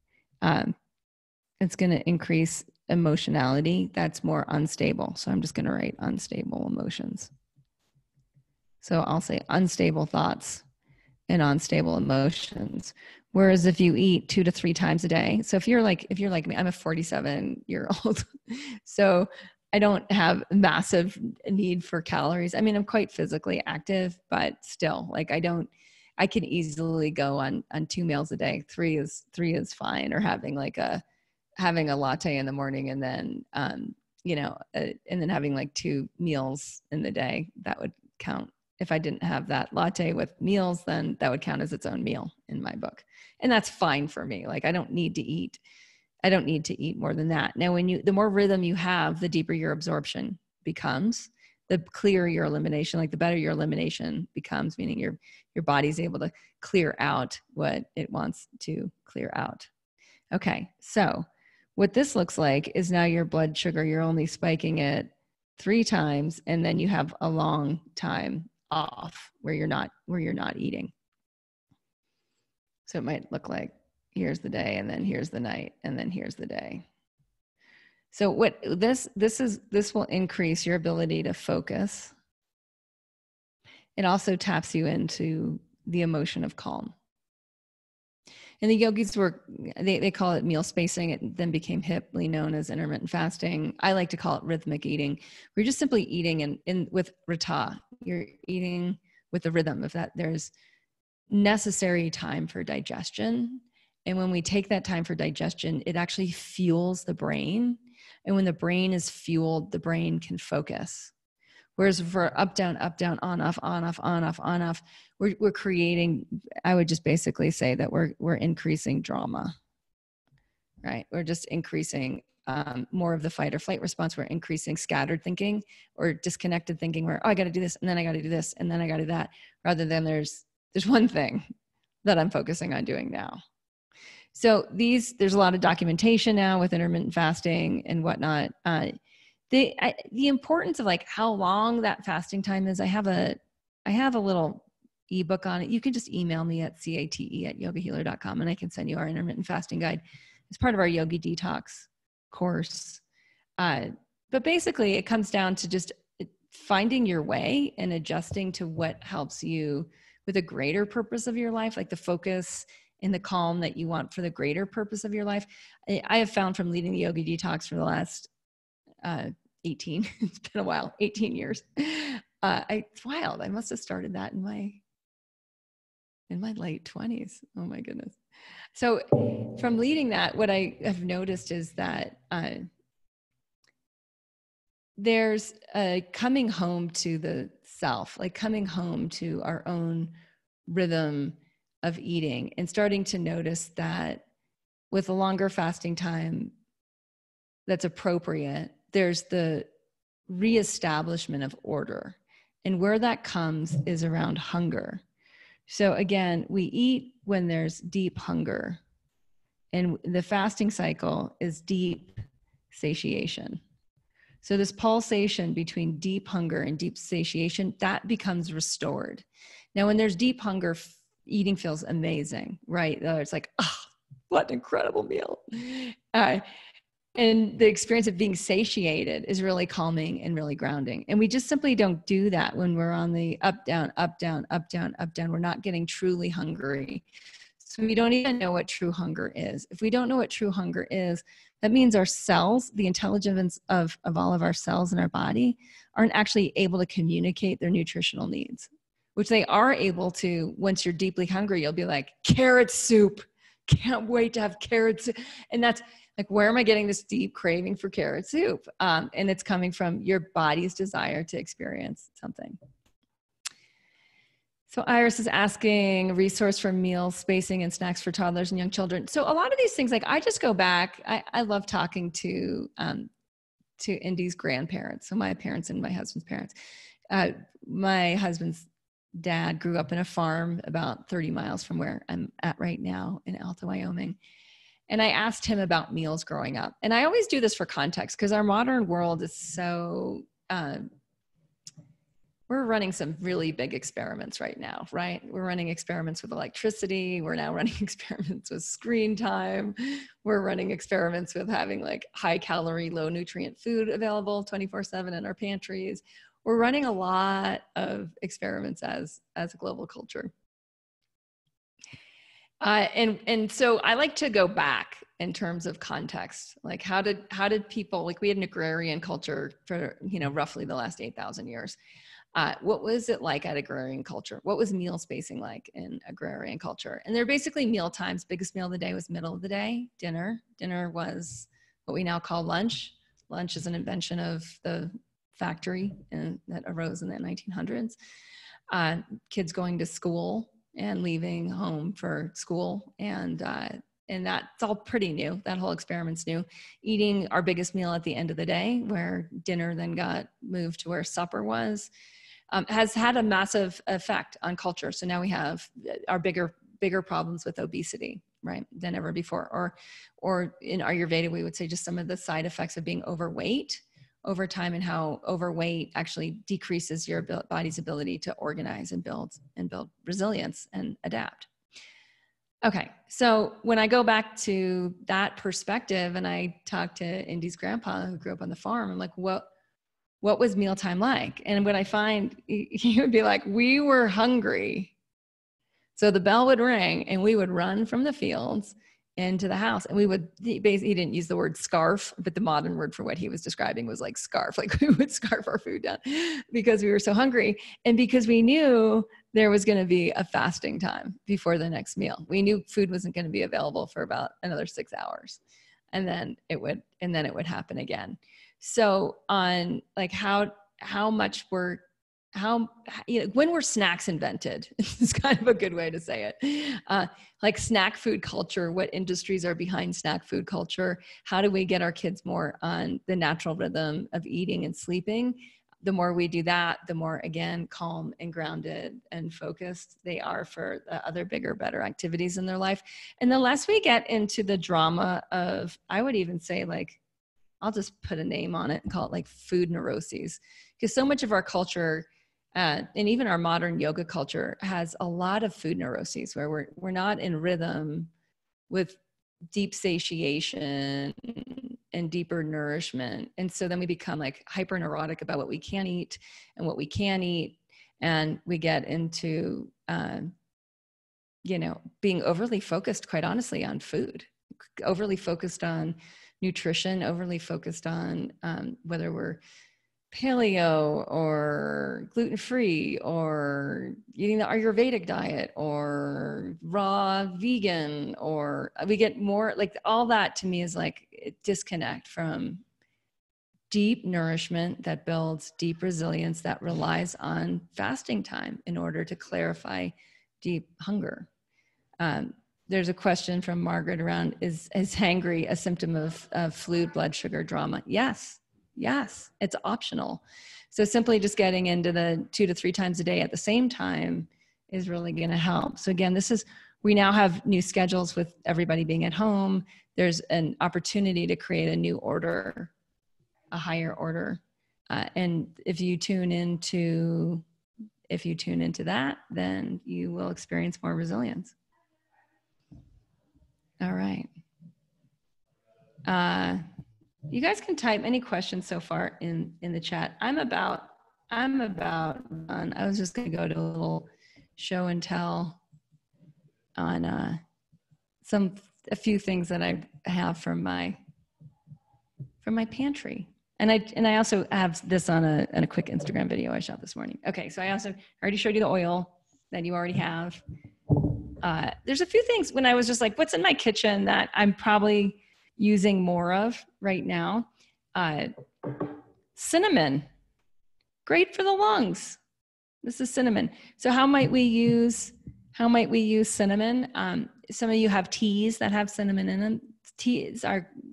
emotionality. That's more unstable. So I'm just going to write unstable emotions. So I'll say unstable thoughts and unstable emotions. Whereas if you eat 2 to 3 times a day, so if you're like me, I'm a 47-year-old, so I don't have massive need for calories. I mean, I'm quite physically active, but still, like I can easily go on 2 meals a day. 3 is fine, or having a latte in the morning and then, and then having like 2 meals in the day, that would count. If I didn't have that latte with meals, then that would count as its own meal in my book. And that's fine for me. Like I don't need to eat more than that. Now, the more rhythm you have, the deeper your absorption becomes, the clearer your elimination, like the better your elimination becomes, meaning your body's able to clear out what it wants to clear out. Okay. So what this looks like is now your blood sugar, you're only spiking it 3 times, and then you have a long time off where you're not eating. So it might look like here's the day, and then here's the night, and then here's the day. So what this will increase your ability to focus. It also taps you into the emotion of calm. And the yogis they call it meal spacing. It then became hiply known as intermittent fasting. I like to call it rhythmic eating. We're just simply eating with rata. You're eating with the rhythm of that. There's necessary time for digestion. And when we take that time for digestion, it actually fuels the brain. And when the brain is fueled, the brain can focus. Whereas for up, down, on, off, on, off, on, off, on, off, we're creating, I would just basically say that we're increasing drama, right? We're just increasing more of the fight or flight response. We're increasing scattered thinking or disconnected thinking where, oh, I got to do this, and then I got to do this, and then I got to do that, rather than there's one thing that I'm focusing on doing now. So there's a lot of documentation now with intermittent fasting and whatnot. The importance of like how long that fasting time is. I have a little ebook on it. You can just email me at cate@yogahealer.com and I can send you our intermittent fasting guide. It's part of our Yogi Detox course. But basically it comes down to just finding your way and adjusting to what helps you with a greater purpose of your life, like the focus and the calm that you want for the greater purpose of your life. I have found from leading the Yogi Detox for the last 18, it's been a while, 18 years. It's wild. I must have started that in my late 20s. Oh my goodness. So from leading that, what I have noticed is that there's a coming home to the self, like coming home to our own rhythm of eating and starting to notice that with a longer fasting time that's appropriate, there's the reestablishment of order. And where that comes is around hunger. So again, we eat when there's deep hunger. And the fasting cycle is deep satiation. So this pulsation between deep hunger and deep satiation, that becomes restored. Now, when there's deep hunger, eating feels amazing, right? It's like, oh, what an incredible meal. And the experience of being satiated is really calming and really grounding. And we just simply don't do that when we're on the up, down, up, down, up, down, up, down. We're not getting truly hungry. So we don't even know what true hunger is. If we don't know what true hunger is, that means our cells, the intelligence of all of our cells in our body, aren't actually able to communicate their nutritional needs, which they are able to. Once you're deeply hungry, you'll be like, carrot soup. Can't wait to have carrot soup. And that's like, where am I getting this deep craving for carrot soup? And it's coming from your body's desire to experience something. So Iris is asking resource for meal spacing and snacks for toddlers and young children. So a lot of these things, like I just go back, I love talking to Indy's grandparents. So my parents and my husband's parents. My husband's dad grew up in a farm about 30 miles from where I'm at right now in Alta, Wyoming. And I asked him about meals growing up. And I always do this for context because our modern world is so, we're running some really big experiments right now, right? We're running experiments with electricity. We're now running experiments with screen time. We're running experiments with having like high calorie, low nutrient food available 24/7 in our pantries. We're running a lot of experiments as a global culture. And so I like to go back in terms of context. Like how did people, like we had an agrarian culture for, roughly the last 8,000 years. What was it like at agrarian culture? What was meal spacing like in agrarian culture? And they're basically meal times. Biggest meal of the day was middle of the day, dinner. Dinner was what we now call lunch. Lunch is an invention of the factory that arose in the 1900s. Kids going to school and leaving home for school. And that's all pretty new. That whole experiment's new. Eating our biggest meal at the end of the day, where dinner then got moved to where supper was, has had a massive effect on culture. So now we have our bigger problems with obesity, right, than ever before. Or in Ayurveda, we would say just some of the side effects of being overweight over time, and how overweight actually decreases your body's ability to organize and build resilience and adapt. Okay, so when I go back to that perspective and I talk to Indy's grandpa who grew up on the farm, I'm like, what was mealtime like? And what I find, he would be like, we were hungry. So the bell would ring and we would run from the fields into the house, and he didn't use the word scarf, but the modern word for what he was describing was like scarf. Like we would scarf our food down because we were so hungry, and because we knew there was going to be a fasting time before the next meal. We knew food wasn't going to be available for about another 6 hours, and then it would happen again. So on like how how much when were snacks invented? It's kind of a good way to say it. Like snack food culture, what industries are behind snack food culture? How do we get our kids more on the natural rhythm of eating and sleeping? The more we do that, the more, again, calm and grounded and focused they are for the other bigger, better activities in their life. And the less we get into the drama of, I would even say, like, I'll just put a name on it and call it like food neuroses. Because so much of our culture, and even our modern yoga culture, has a lot of food neuroses where we're not in rhythm with deep satiation and deeper nourishment. And so then we become like hyper neurotic about what we can eat and what we can eat. And we get into, being overly focused, quite honestly, on food, overly focused on nutrition, overly focused on whether we're paleo or gluten-free or eating the Ayurvedic diet or raw vegan, or we get more like all that. To me is like a disconnect from deep nourishment that builds deep resilience, that relies on fasting time in order to clarify deep hunger. There's a question from Margaret around, is hangry a symptom of flu, blood sugar, drama? Yes, it's optional. So simply just getting into the 2 to 3 times a day at the same time is really going to help. So again, we now have new schedules with everybody being at home. There's an opportunity to create a new order, a higher order. And if you tune into that, then you will experience more resilience. All right. You guys can type any questions so far in the chat. I'm about done. I was just going to go to a little show and tell on a few things that I have from my pantry. And I also have this on a quick Instagram video I shot this morning. Okay, so I already showed you the oil that you already have. There's a few things when I was just like, what's in my kitchen that I'm probably using more of right now? Cinnamon, great for the lungs. This is cinnamon. So how might we use cinnamon? Some of you have teas that have cinnamon in them.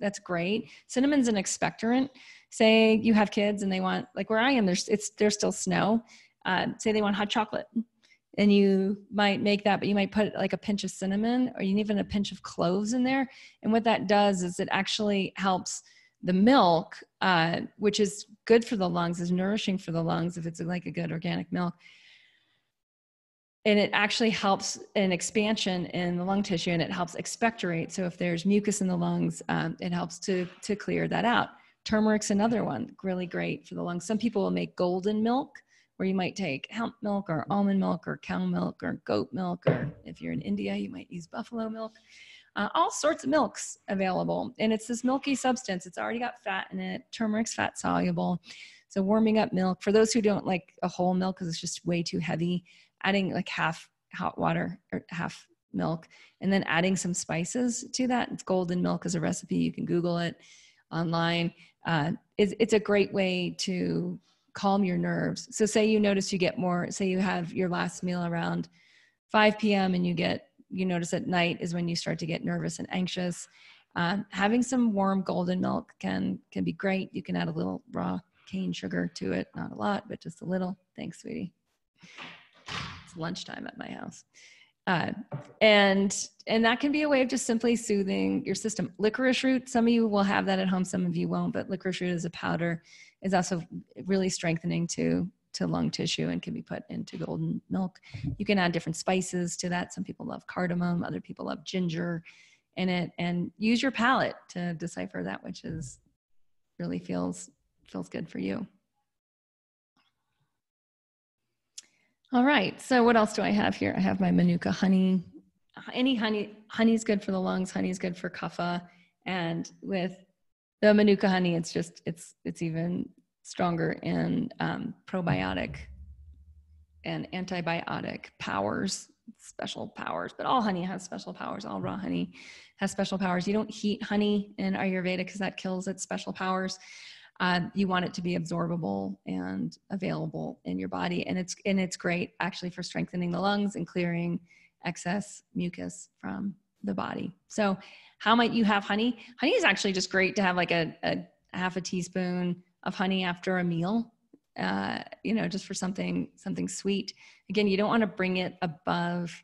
That's great. Cinnamon's an expectorant. Say you have kids and they want, like where I am, there's still snow. Say they want hot chocolate. And you might make that, but you might put like a pinch of cinnamon or even a pinch of cloves in there. And what that does is it actually helps the milk, which is good for the lungs, is nourishing for the lungs if it's like a good organic milk. And it actually helps an expansion in the lung tissue, and it helps expectorate. So if there's mucus in the lungs, it helps to clear that out. Turmeric's another one, really great for the lungs. Some people will make golden milk, where you might take hemp milk or almond milk or cow milk or goat milk, or if you're in India, you might use buffalo milk. All sorts of milks available. And it's this milky substance. It's already got fat in it. Turmeric's fat soluble. So warming up milk, for those who don't like a whole milk because it's just way too heavy, adding like half hot water or half milk, and then adding some spices to that. It's golden milk as a recipe. You can Google it online. It's a great way to calm your nerves. So say you notice you get more, say you have your last meal around 5 p.m. and you notice at night is when you start to get nervous and anxious. Having some warm golden milk can be great. You can add a little raw cane sugar to it. Not a lot, but just a little. Thanks, sweetie. It's lunchtime at my house. And that can be a way of just simply soothing your system. Licorice root, some of you will have that at home, some of you won't, but licorice root as a powder is also really strengthening to lung tissue and can be put into golden milk. You can add different spices to that. Some people love cardamom, other people love ginger in it, and use your palate to decipher that which is really feels good for you. All right, so what else do I have here? I have my Manuka honey. Any honey is good for the lungs. Honey is good for kapha. And with the Manuka honey, it's even stronger in probiotic and antibiotic powers, special powers. But all honey has special powers. All raw honey has special powers. You don't heat honey in Ayurveda because that kills its special powers. You want it to be absorbable and available in your body. And it's great actually for strengthening the lungs and clearing excess mucus from the body. So how might you have honey? Honey is actually just great to have like a half a teaspoon of honey after a meal, just for something sweet. Again, you don't want to bring it above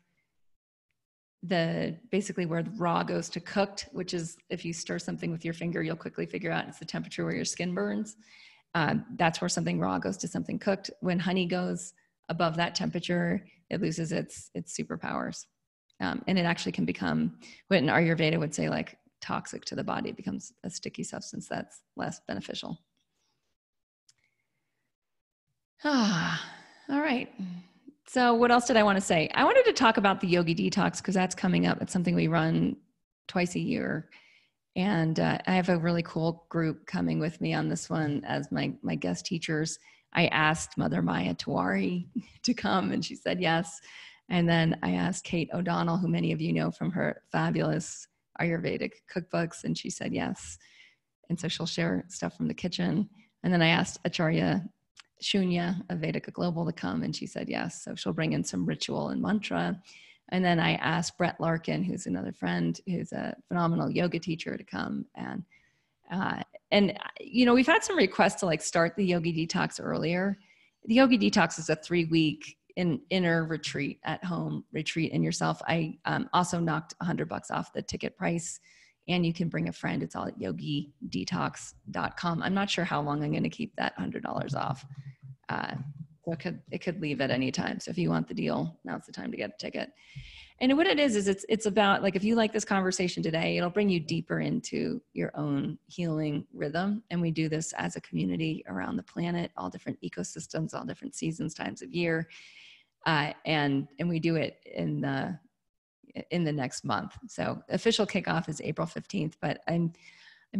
basically where the raw goes to cooked, which is if you stir something with your finger, you'll quickly figure out it's the temperature where your skin burns. That's where something raw goes to something cooked. When honey goes above that temperature, it loses its superpowers. And it actually can become, what an Ayurveda would say, like toxic to the body. It becomes a sticky substance that's less beneficial. All right. So what else did I want to say? I wanted to talk about the Yogi Detox because that's coming up. It's something we run twice a year. And I have a really cool group coming with me on this one as my guest teachers. I asked Mother Maya Tawari to come and she said yes. And then I asked Kate O'Donnell, who many of you know from her fabulous Ayurvedic cookbooks, and she said yes. And so she'll share stuff from the kitchen. And then I asked Acharya Shunya of Vedika Global to come, and she said yes. So she'll bring in some ritual and mantra. And then I asked Brett Larkin, who's another friend, who's a phenomenal yoga teacher, to come. And we've had some requests to like start the Yogi Detox earlier. The Yogi Detox is a 3-week inner retreat, at home retreat in yourself. I also knocked $100 off the ticket price, and you can bring a friend. It's all at yogidetox.com. I'm not sure how long I'm going to keep that $100 off. So it could leave at any time. So if you want the deal, now's the time to get a ticket. And what it is it's about, like, if you like this conversation today, it'll bring you deeper into your own healing rhythm. And we do this as a community around the planet, all different ecosystems, all different seasons, times of year. And we do it in the next month. So official kickoff is April 15th, but I'm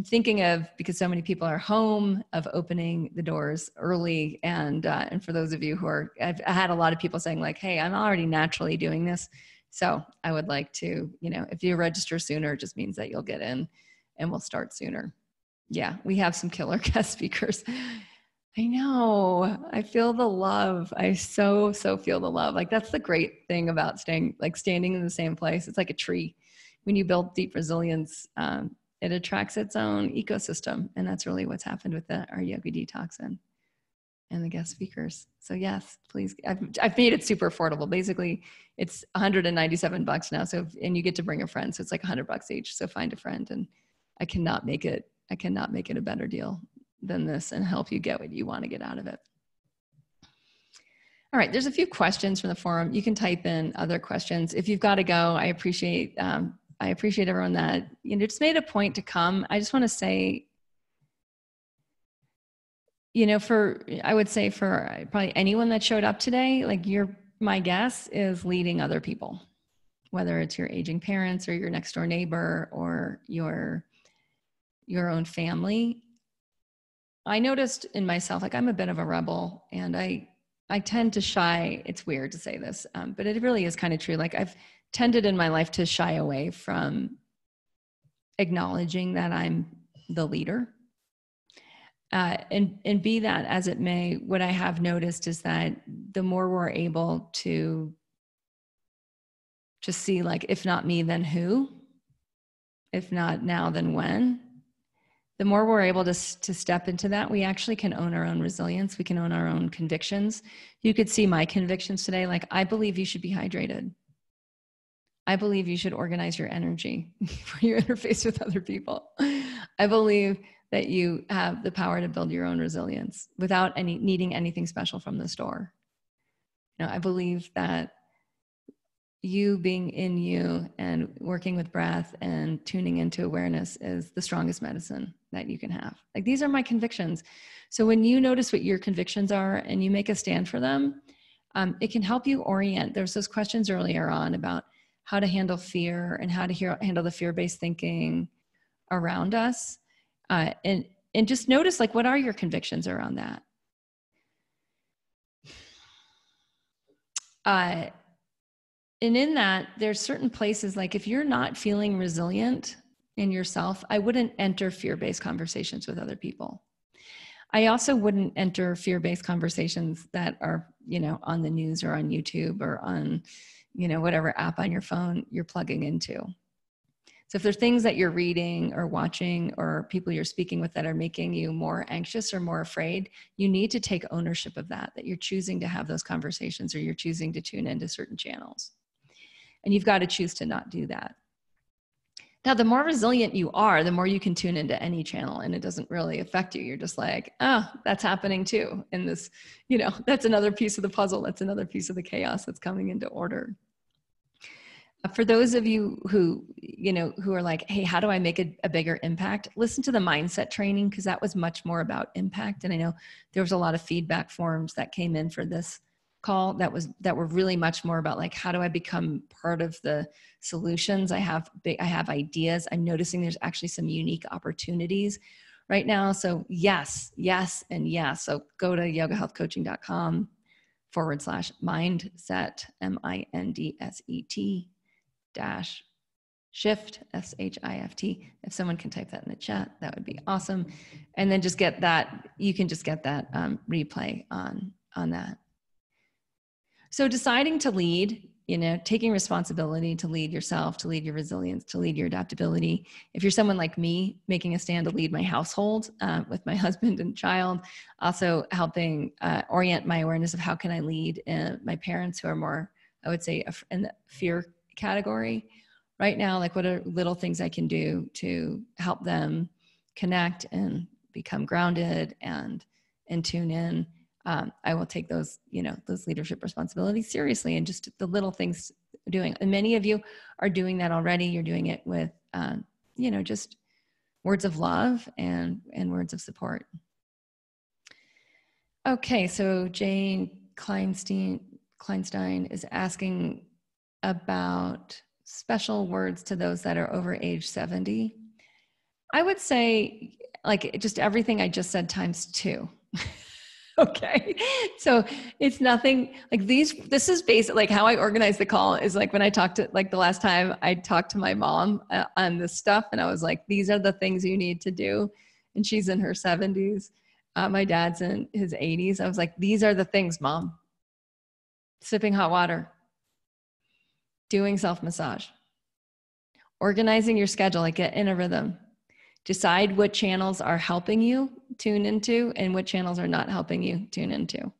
thinking of, because so many people are home, of opening the doors early. And for those of you who I had a lot of people saying like, hey, I'm already naturally doing this. So I would like to, if you register sooner, it just means that you'll get in and we'll start sooner. Yeah, we have some killer guest speakers. I know. I feel the love. I so feel the love. Like, that's the great thing about standing in the same place. It's like a tree. When you build deep resilience, it attracts its own ecosystem. And that's really what's happened with our Yogi Detox and the guest speakers. So yes, please. I've made it super affordable. Basically, it's $197 now. So, and you get to bring a friend. So it's like $100 each. So find a friend, and I cannot make it a better deal than this and help you get what you want to get out of it. All right, there's a few questions from the forum. You can type in other questions. If you've got to go, I appreciate everyone that just made a point to come. I just want to say, I would say for probably anyone that showed up today, like, my guess is leading other people, whether it's your aging parents or your next door neighbor or your own family. I noticed in myself, like, I'm a bit of a rebel, and I tend to shy. It's weird to say this, but it really is kind of true. Like, I've tended in my life to shy away from acknowledging that I'm the leader. And be that as it may, what I have noticed is that the more we're able to just see, like, if not me, then who? If not now, then when? The more we're able to step into that, we actually can own our own resilience. We can own our own convictions. You could see my convictions today. Like, I believe you should be hydrated. I believe you should organize your energy for your interface with other people. I believe that you have the power to build your own resilience without needing anything special from the store. I believe that you being in you and working with breath and tuning into awareness is the strongest medicine that you can have. Like, these are my convictions. So when you notice what your convictions are and you make a stand for them, it can help you orient. There's those questions earlier on about how to handle fear and how to handle the fear-based thinking around us. And just notice, like, what are your convictions around that? And in that, there's certain places, like, if you're not feeling resilient in yourself, I wouldn't enter fear-based conversations with other people. I also wouldn't enter fear-based conversations that are, on the news or on YouTube or on, whatever app on your phone you're plugging into. So if there's things that you're reading or watching or people you're speaking with that are making you more anxious or more afraid, you need to take ownership of that you're choosing to have those conversations or you're choosing to tune into certain channels. And you've got to choose to not do that. Now, the more resilient you are, the more you can tune into any channel and it doesn't really affect you. You're just like, oh, that's happening too. And this, that's another piece of the puzzle. That's another piece of the chaos that's coming into order. For those of you who are like, hey, how do I make a bigger impact? Listen to the mindset training, because that was much more about impact. And I know there was a lot of feedback forms that came in for this call that were really much more about like, how do I become part of the solutions? I have ideas. I'm noticing there's actually some unique opportunities right now. So yes, and yes. So go to yogahealthcoaching.com/mindset, MINDSET -shift, SHIFT. If someone can type that in the chat, that would be awesome. And then just get that, you can just get that replay on that. So deciding to lead, taking responsibility to lead yourself, to lead your resilience, to lead your adaptability. If you're someone like me, making a stand to lead my household with my husband and child, also helping orient my awareness of how can I lead my parents who are more, I would say, in the fear category right now. Like, what are little things I can do to help them connect and become grounded and tune in? I will take those leadership responsibilities seriously, and just the little things doing. And many of you are doing that already. You're doing it with, just words of love and words of support. Okay, so Jane Kleinstein is asking about special words to those that are over age 70. I would say like just everything I just said times 2. Okay. So it's nothing like this is basically like how I organize the call is like when I talked to, like the last time I talked to my mom on this stuff, and I was like, these are the things you need to do. And she's in her 70s. My dad's in his 80s. I was like, these are the things, Mom. Sipping hot water, doing self-massage, organizing your schedule, like get in a rhythm. Decide what channels are helping you tune into and what channels are not helping you tune into.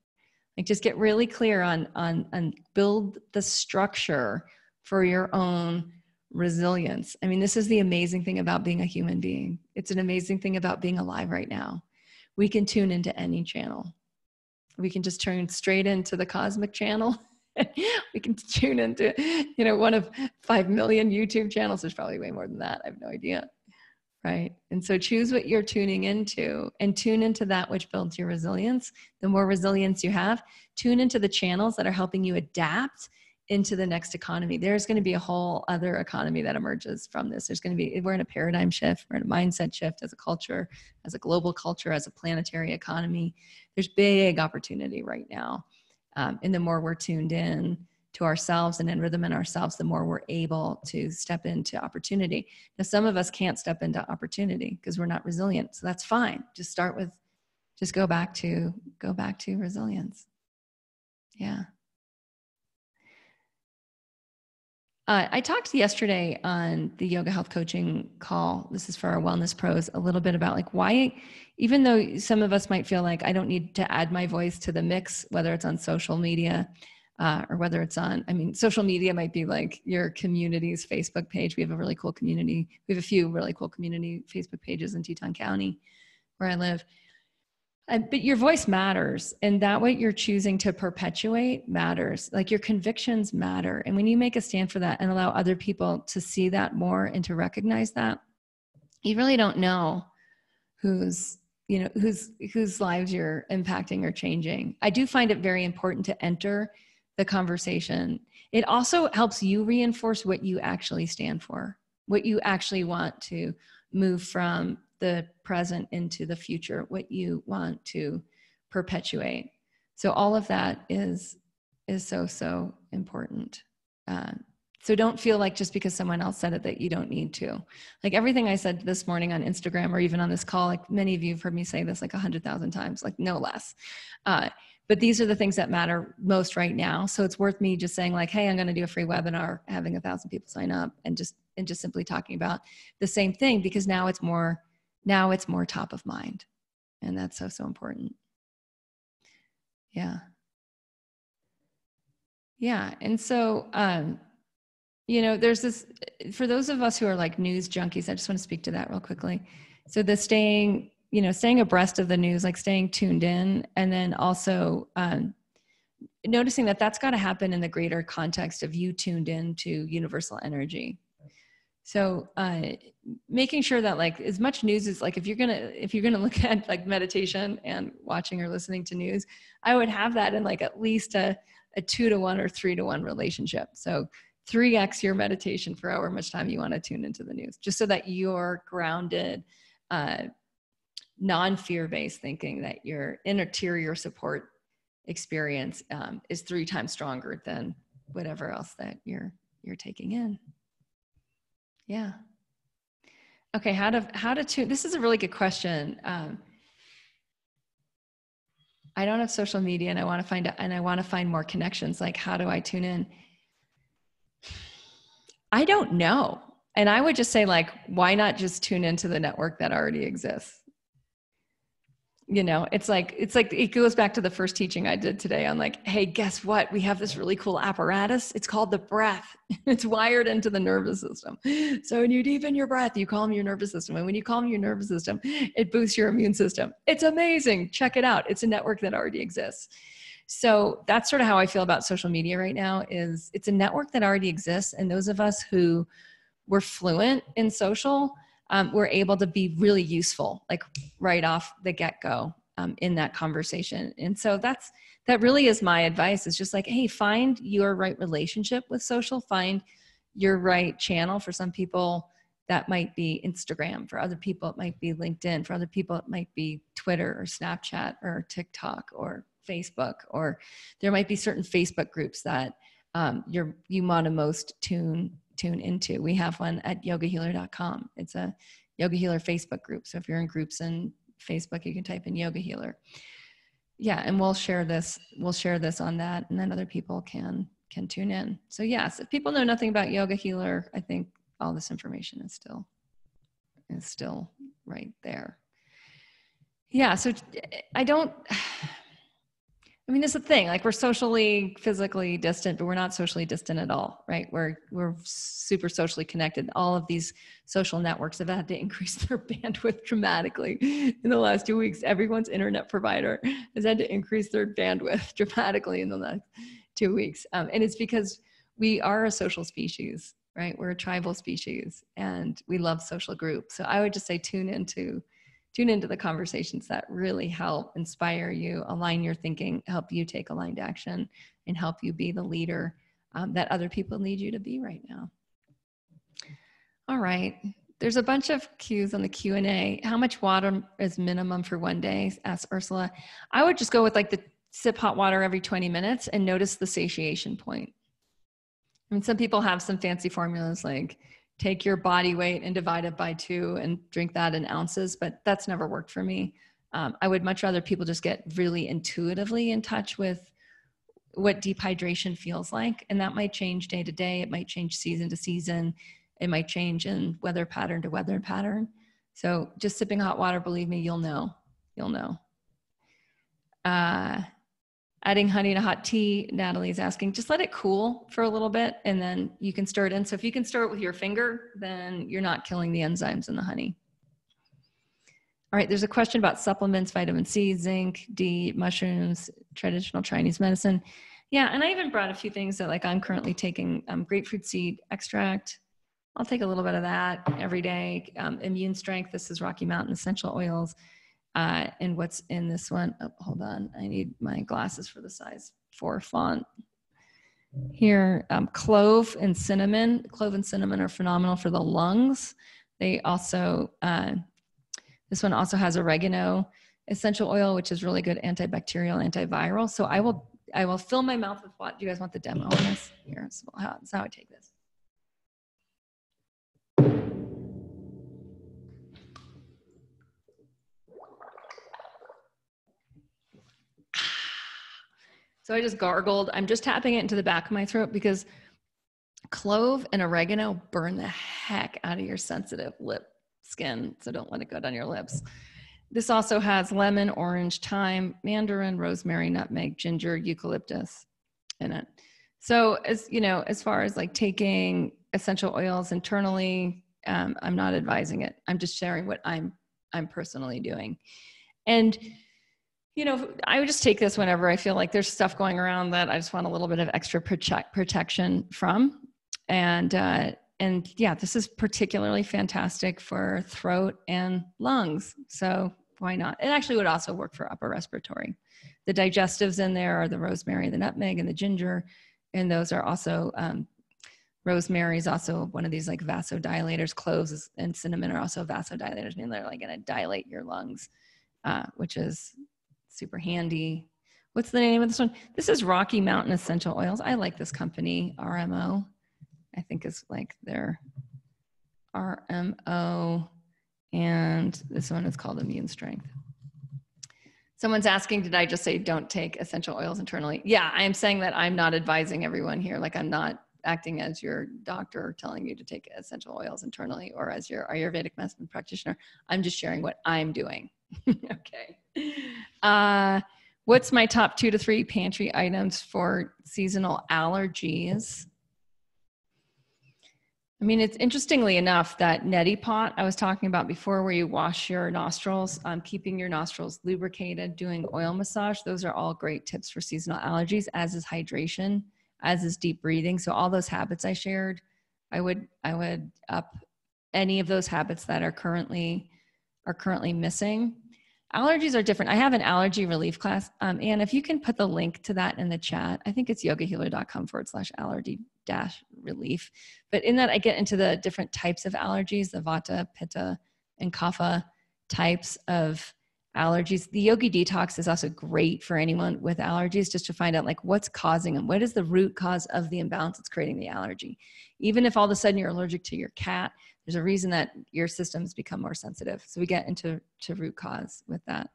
Like just get really clear on build the structure for your own resilience. I mean, this is the amazing thing about being a human being. It's an amazing thing about being alive right now. We can tune into any channel. We can just turn straight into the cosmic channel. We can tune into, one of 5 million YouTube channels. There's probably way more than that. I have no idea. Right. And so choose what you're tuning into and tune into that which builds your resilience. The more resilience you have, tune into the channels that are helping you adapt into the next economy. There's going to be a whole other economy that emerges from this. We're in a paradigm shift. We're in a mindset shift as a culture, as a global culture, as a planetary economy. There's big opportunity right now. And the more we're tuned in to ourselves and in rhythm in ourselves, the more we're able to step into opportunity. Now, some of us can't step into opportunity because we're not resilient. So that's fine. Just go back to resilience. Yeah. I talked yesterday on the Yoga Health Coaching call. This is for our Wellness Pros, a little bit about like why, even though some of us might feel like I don't need to add my voice to the mix, whether it's on social media, or whether it's social media might be like your community's Facebook page. We have a really cool community. We have a few really cool community Facebook pages in Teton County where I live. But your voice matters, and that what you're choosing to perpetuate matters. Like your convictions matter. And when you make a stand for that and allow other people to see that more and to recognize that, you really don't know whose lives you're impacting or changing. I do find it very important to enter the conversation. It also helps you reinforce what you actually stand for, what you actually want to move from the present into the future, what you want to perpetuate. So all of that is so important. So don't feel like just because someone else said it that you don't need to. Like everything I said this morning on Instagram or even on this call, like many of you have heard me say this like 100,000 times, like no less. But these are the things that matter most right now. So it's worth me just saying like, hey, I'm going to do a free webinar, having 1,000 people sign up and just simply talking about the same thing, because now it's more top of mind. And that's so important. Yeah. Yeah. And so, there's this, for those of us who are like news junkies, I just want to speak to that real quickly. So the staying abreast of the news, like staying tuned in, and then also noticing that that's got to happen in the greater context of you tuned in to universal energy. So making sure that like as much news is like, if you're gonna look at like meditation and watching or listening to news, I would have that in like at least a 2-to-1 or 3-to-1 relationship. So 3x your meditation for however much time you want to tune into the news, just so that you're grounded, non-fear-based thinking, that your interior support experience is 3 times stronger than whatever else that you're taking in. Yeah. Okay. How to tune? This is a really good question. I don't have social media, and I want to find more connections. Like, how do I tune in? I don't know. And I would just say like, why not just tune into the network that already exists? It's like, it goes back to the first teaching I did today on like, hey, guess what? We have this really cool apparatus. It's called the breath. It's wired into the nervous system. So when you deepen your breath, you calm your nervous system. And when you calm your nervous system, it boosts your immune system. It's amazing. Check it out. It's a network that already exists. So that's sort of how I feel about social media right now. Is it's a network that already exists. And those of us who were fluent in social, we're able to be really useful, like right off the get-go in that conversation. And so that really is my advice, is just like, hey, find your right relationship with social, find your right channel. For some people, that might be Instagram. For other people, it might be LinkedIn. For other people, it might be Twitter or Snapchat or TikTok or Facebook, or there might be certain Facebook groups that you want to most tune into. We have one at yogahealer.com. It's a yoga healer Facebook group. So if you're in groups in Facebook, you can type in yoga healer. Yeah. And we'll share this on that. And then other people can tune in. So yes, if people know nothing about yoga healer, I think all this information is still right there. Yeah. So it's the thing, like we're socially, physically distant, but we're not socially distant at all, right? We're super socially connected. All of these social networks have had to increase their bandwidth dramatically in the last 2 weeks. Everyone's internet provider has had to increase their bandwidth dramatically in the last 2 weeks. And it's because we are a social species, right? We're a tribal species and we love social groups. So I would just say tune into the conversations that really help inspire you, align your thinking, help you take aligned action, and help you be the leader that other people need you to be right now. All right. There's a bunch of Q's on the Q&A. How much water is minimum for one day? Asked Ursula. I would just go with like the sip hot water every 20 minutes and notice the satiation point. I mean, some people have some fancy formulas like take your body weight and divide it by 2 and drink that in ounces, but that's never worked for me. I would much rather people just get really intuitively in touch with what dehydration feels like. And that might change day to day. It might change season to season. It might change in weather pattern to weather pattern. So just sipping hot water, believe me, you'll know. Adding honey to hot tea, Natalie's asking, just let it cool for a little bit and then you can stir it in. So if you can stir it with your finger, then you're not killing the enzymes in the honey. All right, there's a question about supplements, vitamin C, zinc, D, mushrooms, traditional Chinese medicine. Yeah, and I even brought a few things that like I'm currently taking grapefruit seed extract. I'll take a little bit of that every day. Immune strength, this is Rocky Mountain essential oils. And what's in this one? Oh, hold on. I need my glasses for the size 4 font. Here, clove and cinnamon. Clove and cinnamon are phenomenal for the lungs. They also, this one also has oregano essential oil, which is really good antibacterial, antiviral. So I will fill my mouth with what? Do you guys want the demo on this? Here, so that's how I take this. So I just gargled. I'm just tapping it into the back of my throat because clove and oregano burn the heck out of your sensitive lip skin. So don't let it go down your lips. This also has lemon, orange, thyme, mandarin, rosemary, nutmeg, ginger, eucalyptus in it. So as you know, as far as like taking essential oils internally, I'm not advising it. I'm just sharing what I'm personally doing. And you know, I would just take this whenever I feel like there's stuff going around that I just want a little bit of extra protection from. And yeah, this is particularly fantastic for throat and lungs. So why not? It actually would also work for upper respiratory. The digestives in there are the rosemary, the nutmeg, and the ginger. And those are also, rosemary is also one of these like vasodilators. Cloves and cinnamon are also vasodilators, meaning they're like going to dilate your lungs, which is super handy. What's the name of this one? This is Rocky Mountain Essential Oils. I like this company, RMO. I think is like their RMO. And this one is called Immune Strength. Someone's asking, did I just say don't take essential oils internally? Yeah, I am saying that I'm not advising everyone here. Like I'm not acting as your doctor telling you to take essential oils internally or as your Ayurvedic medicine practitioner. I'm just sharing what I'm doing. Okay. What's my top 2 to 3 pantry items for seasonal allergies? I mean, it's interestingly enough that neti pot I was talking about before, where you wash your nostrils, keeping your nostrils lubricated, doing oil massage. Those are all great tips for seasonal allergies, as is hydration, as is deep breathing. So all those habits I shared, I would up any of those habits that are currently missing. Allergies are different. I have an allergy relief class. And if you can put the link to that in the chat, I think it's yogahealer.com/allergy-relief. But in that, I get into the different types of allergies, the vata, pitta, and kapha types of allergies. The Yogi Detox is also great for anyone with allergies, just to find out like what's causing them. What is the root cause of the imbalance that's creating the allergy? Even if all of a sudden you're allergic to your cat, there's a reason that your systems become more sensitive. So we get into root cause with that.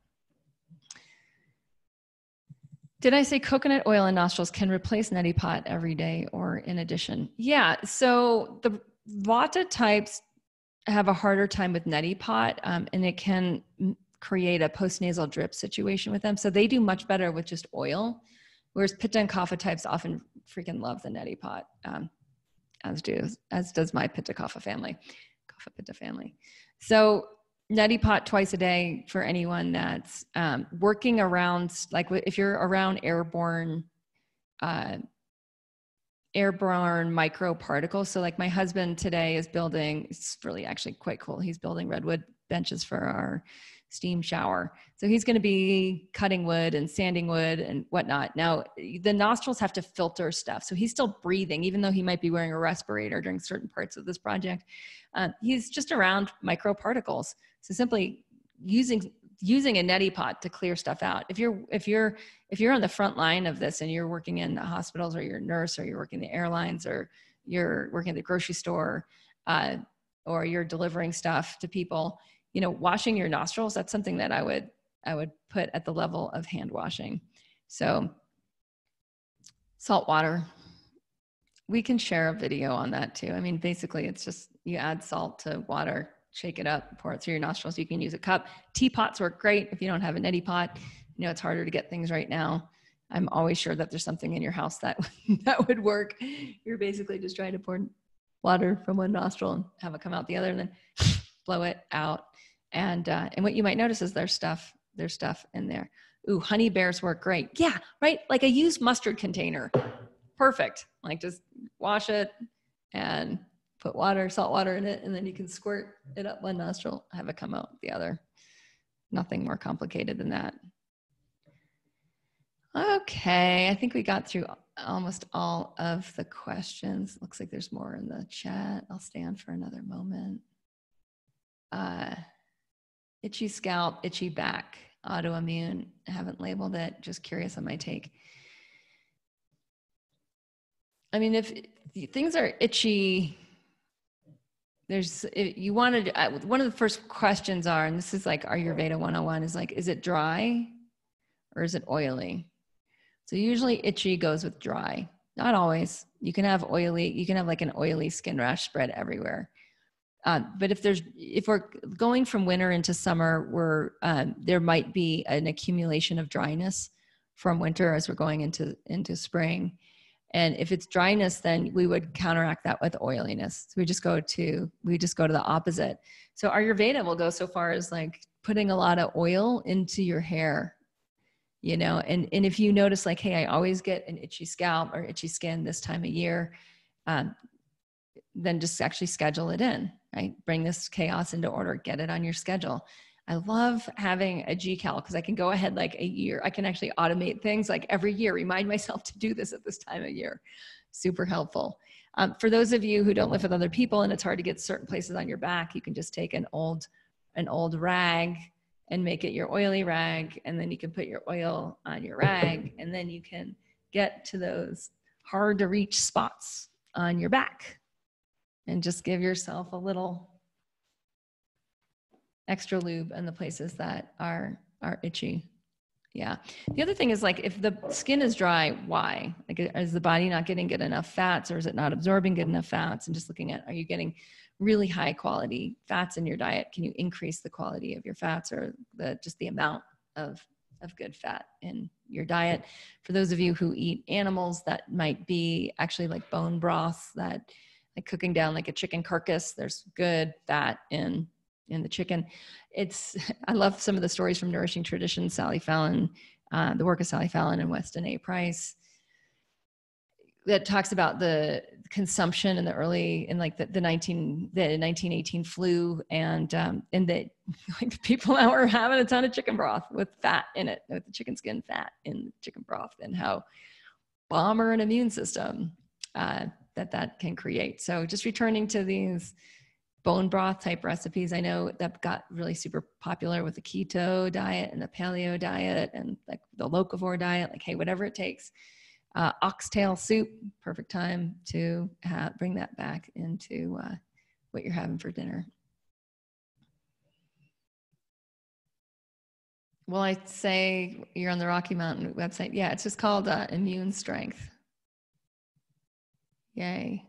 Did I say coconut oil in nostrils can replace neti pot every day or in addition? Yeah, so the vata types have a harder time with neti pot, and it can create a postnasal drip situation with them. So they do much better with just oil, whereas pitta and kapha types often freaking love the neti pot. As does my pitta kapha family. So neti pot twice a day for anyone that's working around, like if you're around airborne microparticles. So like my husband today is building, it's really actually quite cool. He's building redwood benches for our steam shower. So he's going to be cutting wood and sanding wood and whatnot. Now the nostrils have to filter stuff. So he's still breathing, even though he might be wearing a respirator during certain parts of this project. He's just around microparticles. So simply using a neti pot to clear stuff out. If you're on the front line of this and you're working in the hospitals, or you're a nurse, or you're working in the airlines, or you're working at the grocery store, or you're delivering stuff to people, you know, washing your nostrils, that's something that I would put at the level of hand washing. So salt water, we can share a video on that too. I mean, basically it's just, you add salt to water, shake it up, pour it through your nostrils. You can use a cup. Teapots work great if you don't have a neti pot. You know, it's harder to get things right now. I'm always sure that there's something in your house that would work. You're basically just trying to pour water from one nostril and have it come out the other, and then blow it out. And what you might notice is there's stuff in there. Ooh, honey bears work great. Yeah, right. Like a used mustard container. Perfect. Like just wash it and put salt water in it, and then you can squirt it up one nostril, have it come out the other. Nothing more complicated than that. Okay, I think we got through almost all of the questions. Looks like there's more in the chat. I'll stay on for another moment. Itchy scalp, itchy back, autoimmune. I haven't labeled it. Just curious on my take. I mean, if things are itchy, you wanted, one of the first questions are, and this is like Ayurveda 101, is like, is it dry or is it oily? So usually itchy goes with dry. Not always. You can have oily, you can have like an oily skin rash spread everywhere. But if we're going from winter into summer, there might be an accumulation of dryness from winter as we're going into spring. And if it's dryness, then we would counteract that with oiliness. So we just go to the opposite. So Ayurveda will go so far as like putting a lot of oil into your hair, you know, and if you notice like, hey, I always get an itchy scalp or itchy skin this time of year, then just actually schedule it in, right? Bring this chaos into order, get it on your schedule. I love having a GCal because I can go ahead like a year. I can actually automate things like every year, remind myself to do this at this time of year. Super helpful. For those of you who don't live with other people and it's hard to get certain places on your back, you can just take an old rag and make it your oily rag. And then you can put your oil on your rag and then you can get to those hard to reach spots on your back and just give yourself a little extra lube in the places that are itchy. Yeah. The other thing is like, if the skin is dry, why? Like, is the body not getting good enough fats, or is it not absorbing good enough fats? And just looking at, are you getting really high quality fats in your diet? Can you increase the quality of your fats or just the amount of good fat in your diet? For those of you who eat animals, that might be actually like bone broth, that like cooking down like a chicken carcass, there's good fat in the chicken. I love some of the stories from Nourishing Traditions, Sally Fallon, the work of Sally Fallon and Weston A. Price, that talks about the consumption in the 1918 flu, and that like people now are having a ton of chicken broth with fat in it, with the chicken skin fat in the chicken broth, and how bomber an immune system that can create. So just returning to these bone broth type recipes. I know that got really super popular with the keto diet and the paleo diet and like the locavore diet, like, hey, whatever it takes. Oxtail soup, perfect time to bring that back into what you're having for dinner. Well, I'd say you're on the Rocky Mountain website. Yeah, it's just called Immune Strength. Yay.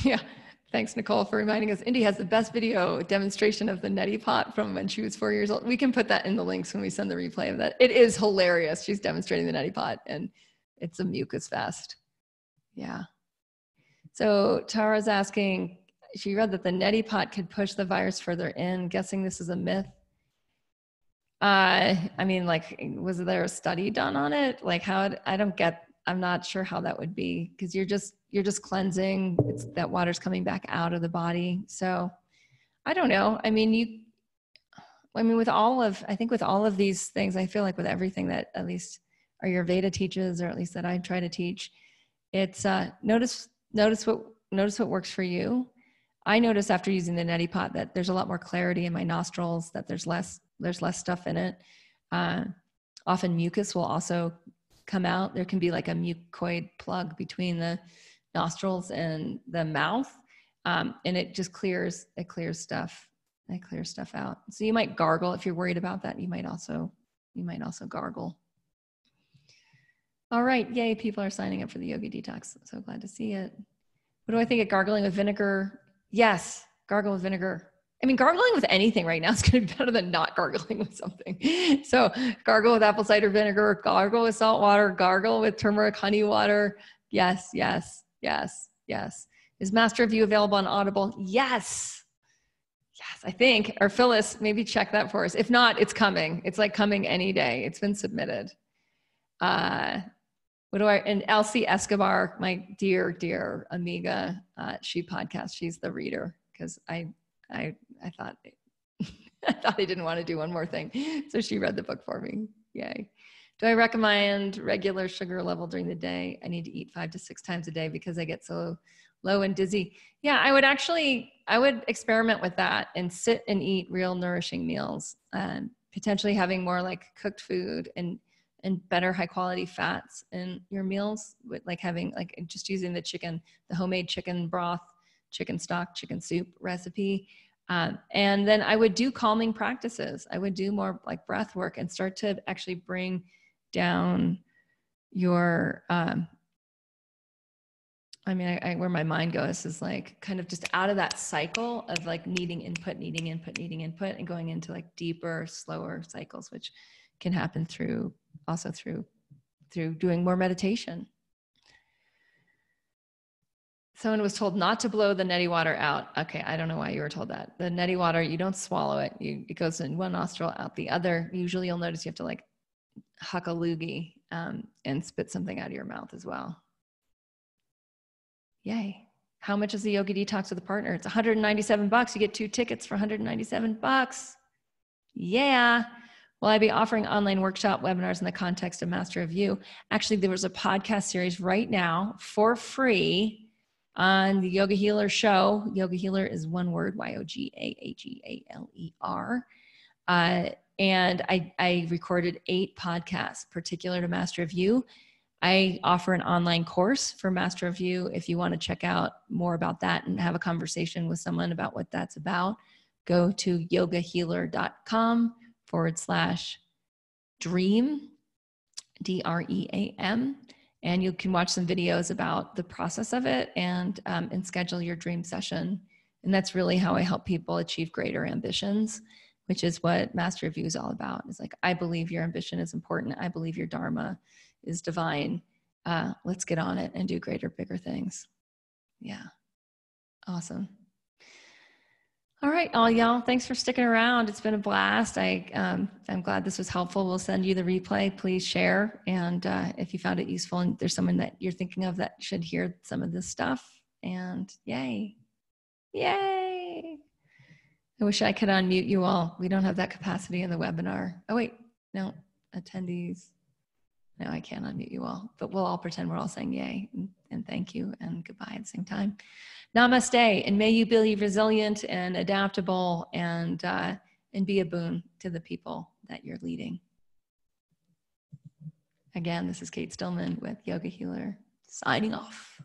Yeah. Thanks, Nicole, for reminding us. Indy has the best video demonstration of the neti pot from when she was 4 years old. We can put that in the links when we send the replay of that. It is hilarious. She's demonstrating the neti pot, and it's a mucus fest. Yeah. So Tara's asking, she read that the neti pot could push the virus further in. Guessing this is a myth. I mean, like, was there a study done on it? Like, I'm not sure how that would be, because you're just cleansing. It's that water's coming back out of the body. So I don't know. I mean, with all of these things, I feel like with everything that at least Ayurveda teaches, or at least that I try to teach, it's notice what works for you. I notice after using the neti pot that there's a lot more clarity in my nostrils, that there's less stuff in it. Often mucus will also come out. There can be like a mucoid plug between the nostrils and the mouth, and it just clears stuff out. So you might gargle if you're worried about that. You might also gargle. All right, yay! People are signing up for the yoga detox. I'm so glad to see it. What do I think of gargling with vinegar? Yes, gargle with vinegar. I mean, gargling with anything right now is going to be better than not gargling with something. So gargle with apple cider vinegar, gargle with salt water, gargle with turmeric honey water. Yes, yes, yes, yes. Is Master Review available on Audible? Yes. Yes, I think. Or Phyllis, maybe check that for us. If not, it's coming. It's like coming any day. It's been submitted. And Elsie Escobar, my dear amiga, she podcasts. She's the reader, because I thought I didn't want to do one more thing. So she read the book for me. Yay. Do I recommend regular sugar level during the day? I need to eat 5 to 6 times a day because I get so low and dizzy. Yeah, I would experiment with that and sit and eat real nourishing meals, potentially having more like cooked food and better high quality fats in your meals, with like having like just using the homemade chicken broth, chicken stock, chicken soup recipe. And then I would do calming practices. I would do more like breath work and start to actually bring down your, I mean, where my mind goes is like kind of just out of that cycle of like needing input, and going into like deeper, slower cycles, which can happen through doing more meditation. Someone was told not to blow the neti water out. Okay, I don't know why you were told that. The neti water, you don't swallow it. It goes in one nostril, out the other. Usually you'll notice you have to like huck a loogie and spit something out of your mouth as well. Yay. How much is the yoga detox with a partner? It's $197. You get 2 tickets for $197. Yeah. Will I be offering online workshop webinars in the context of Master of You? Actually, there was a podcast series right now for free on the Yoga Healer show. Yoga Healer is one word, YOGAHEALER. And I recorded 8 podcasts particular to Master of You. I offer an online course for Master of You. If you want to check out more about that and have a conversation with someone about what that's about, go to yogahealer.com/dream, DREAM, and you can watch some videos about the process of it and schedule your dream session. And that's really how I help people achieve greater ambitions, which is what Master of You is all about. It's like, I believe your ambition is important. I believe your Dharma is divine. Let's get on it and do greater, bigger things. Yeah. Awesome. All right, all y'all, thanks for sticking around. It's been a blast. I'm glad this was helpful. We'll send you the replay. Please share. And if you found it useful and there's someone that you're thinking of that should hear some of this stuff, and yay. Yay. I wish I could unmute you all. We don't have that capacity in the webinar. Oh, wait, no, attendees. No, I can't unmute you all, but we'll all pretend we're all saying yay and thank you and goodbye at the same time. Namaste, and may you be resilient and adaptable and be a boon to the people that you're leading. Again, this is Cate Stillman with Yoga Healer, signing off.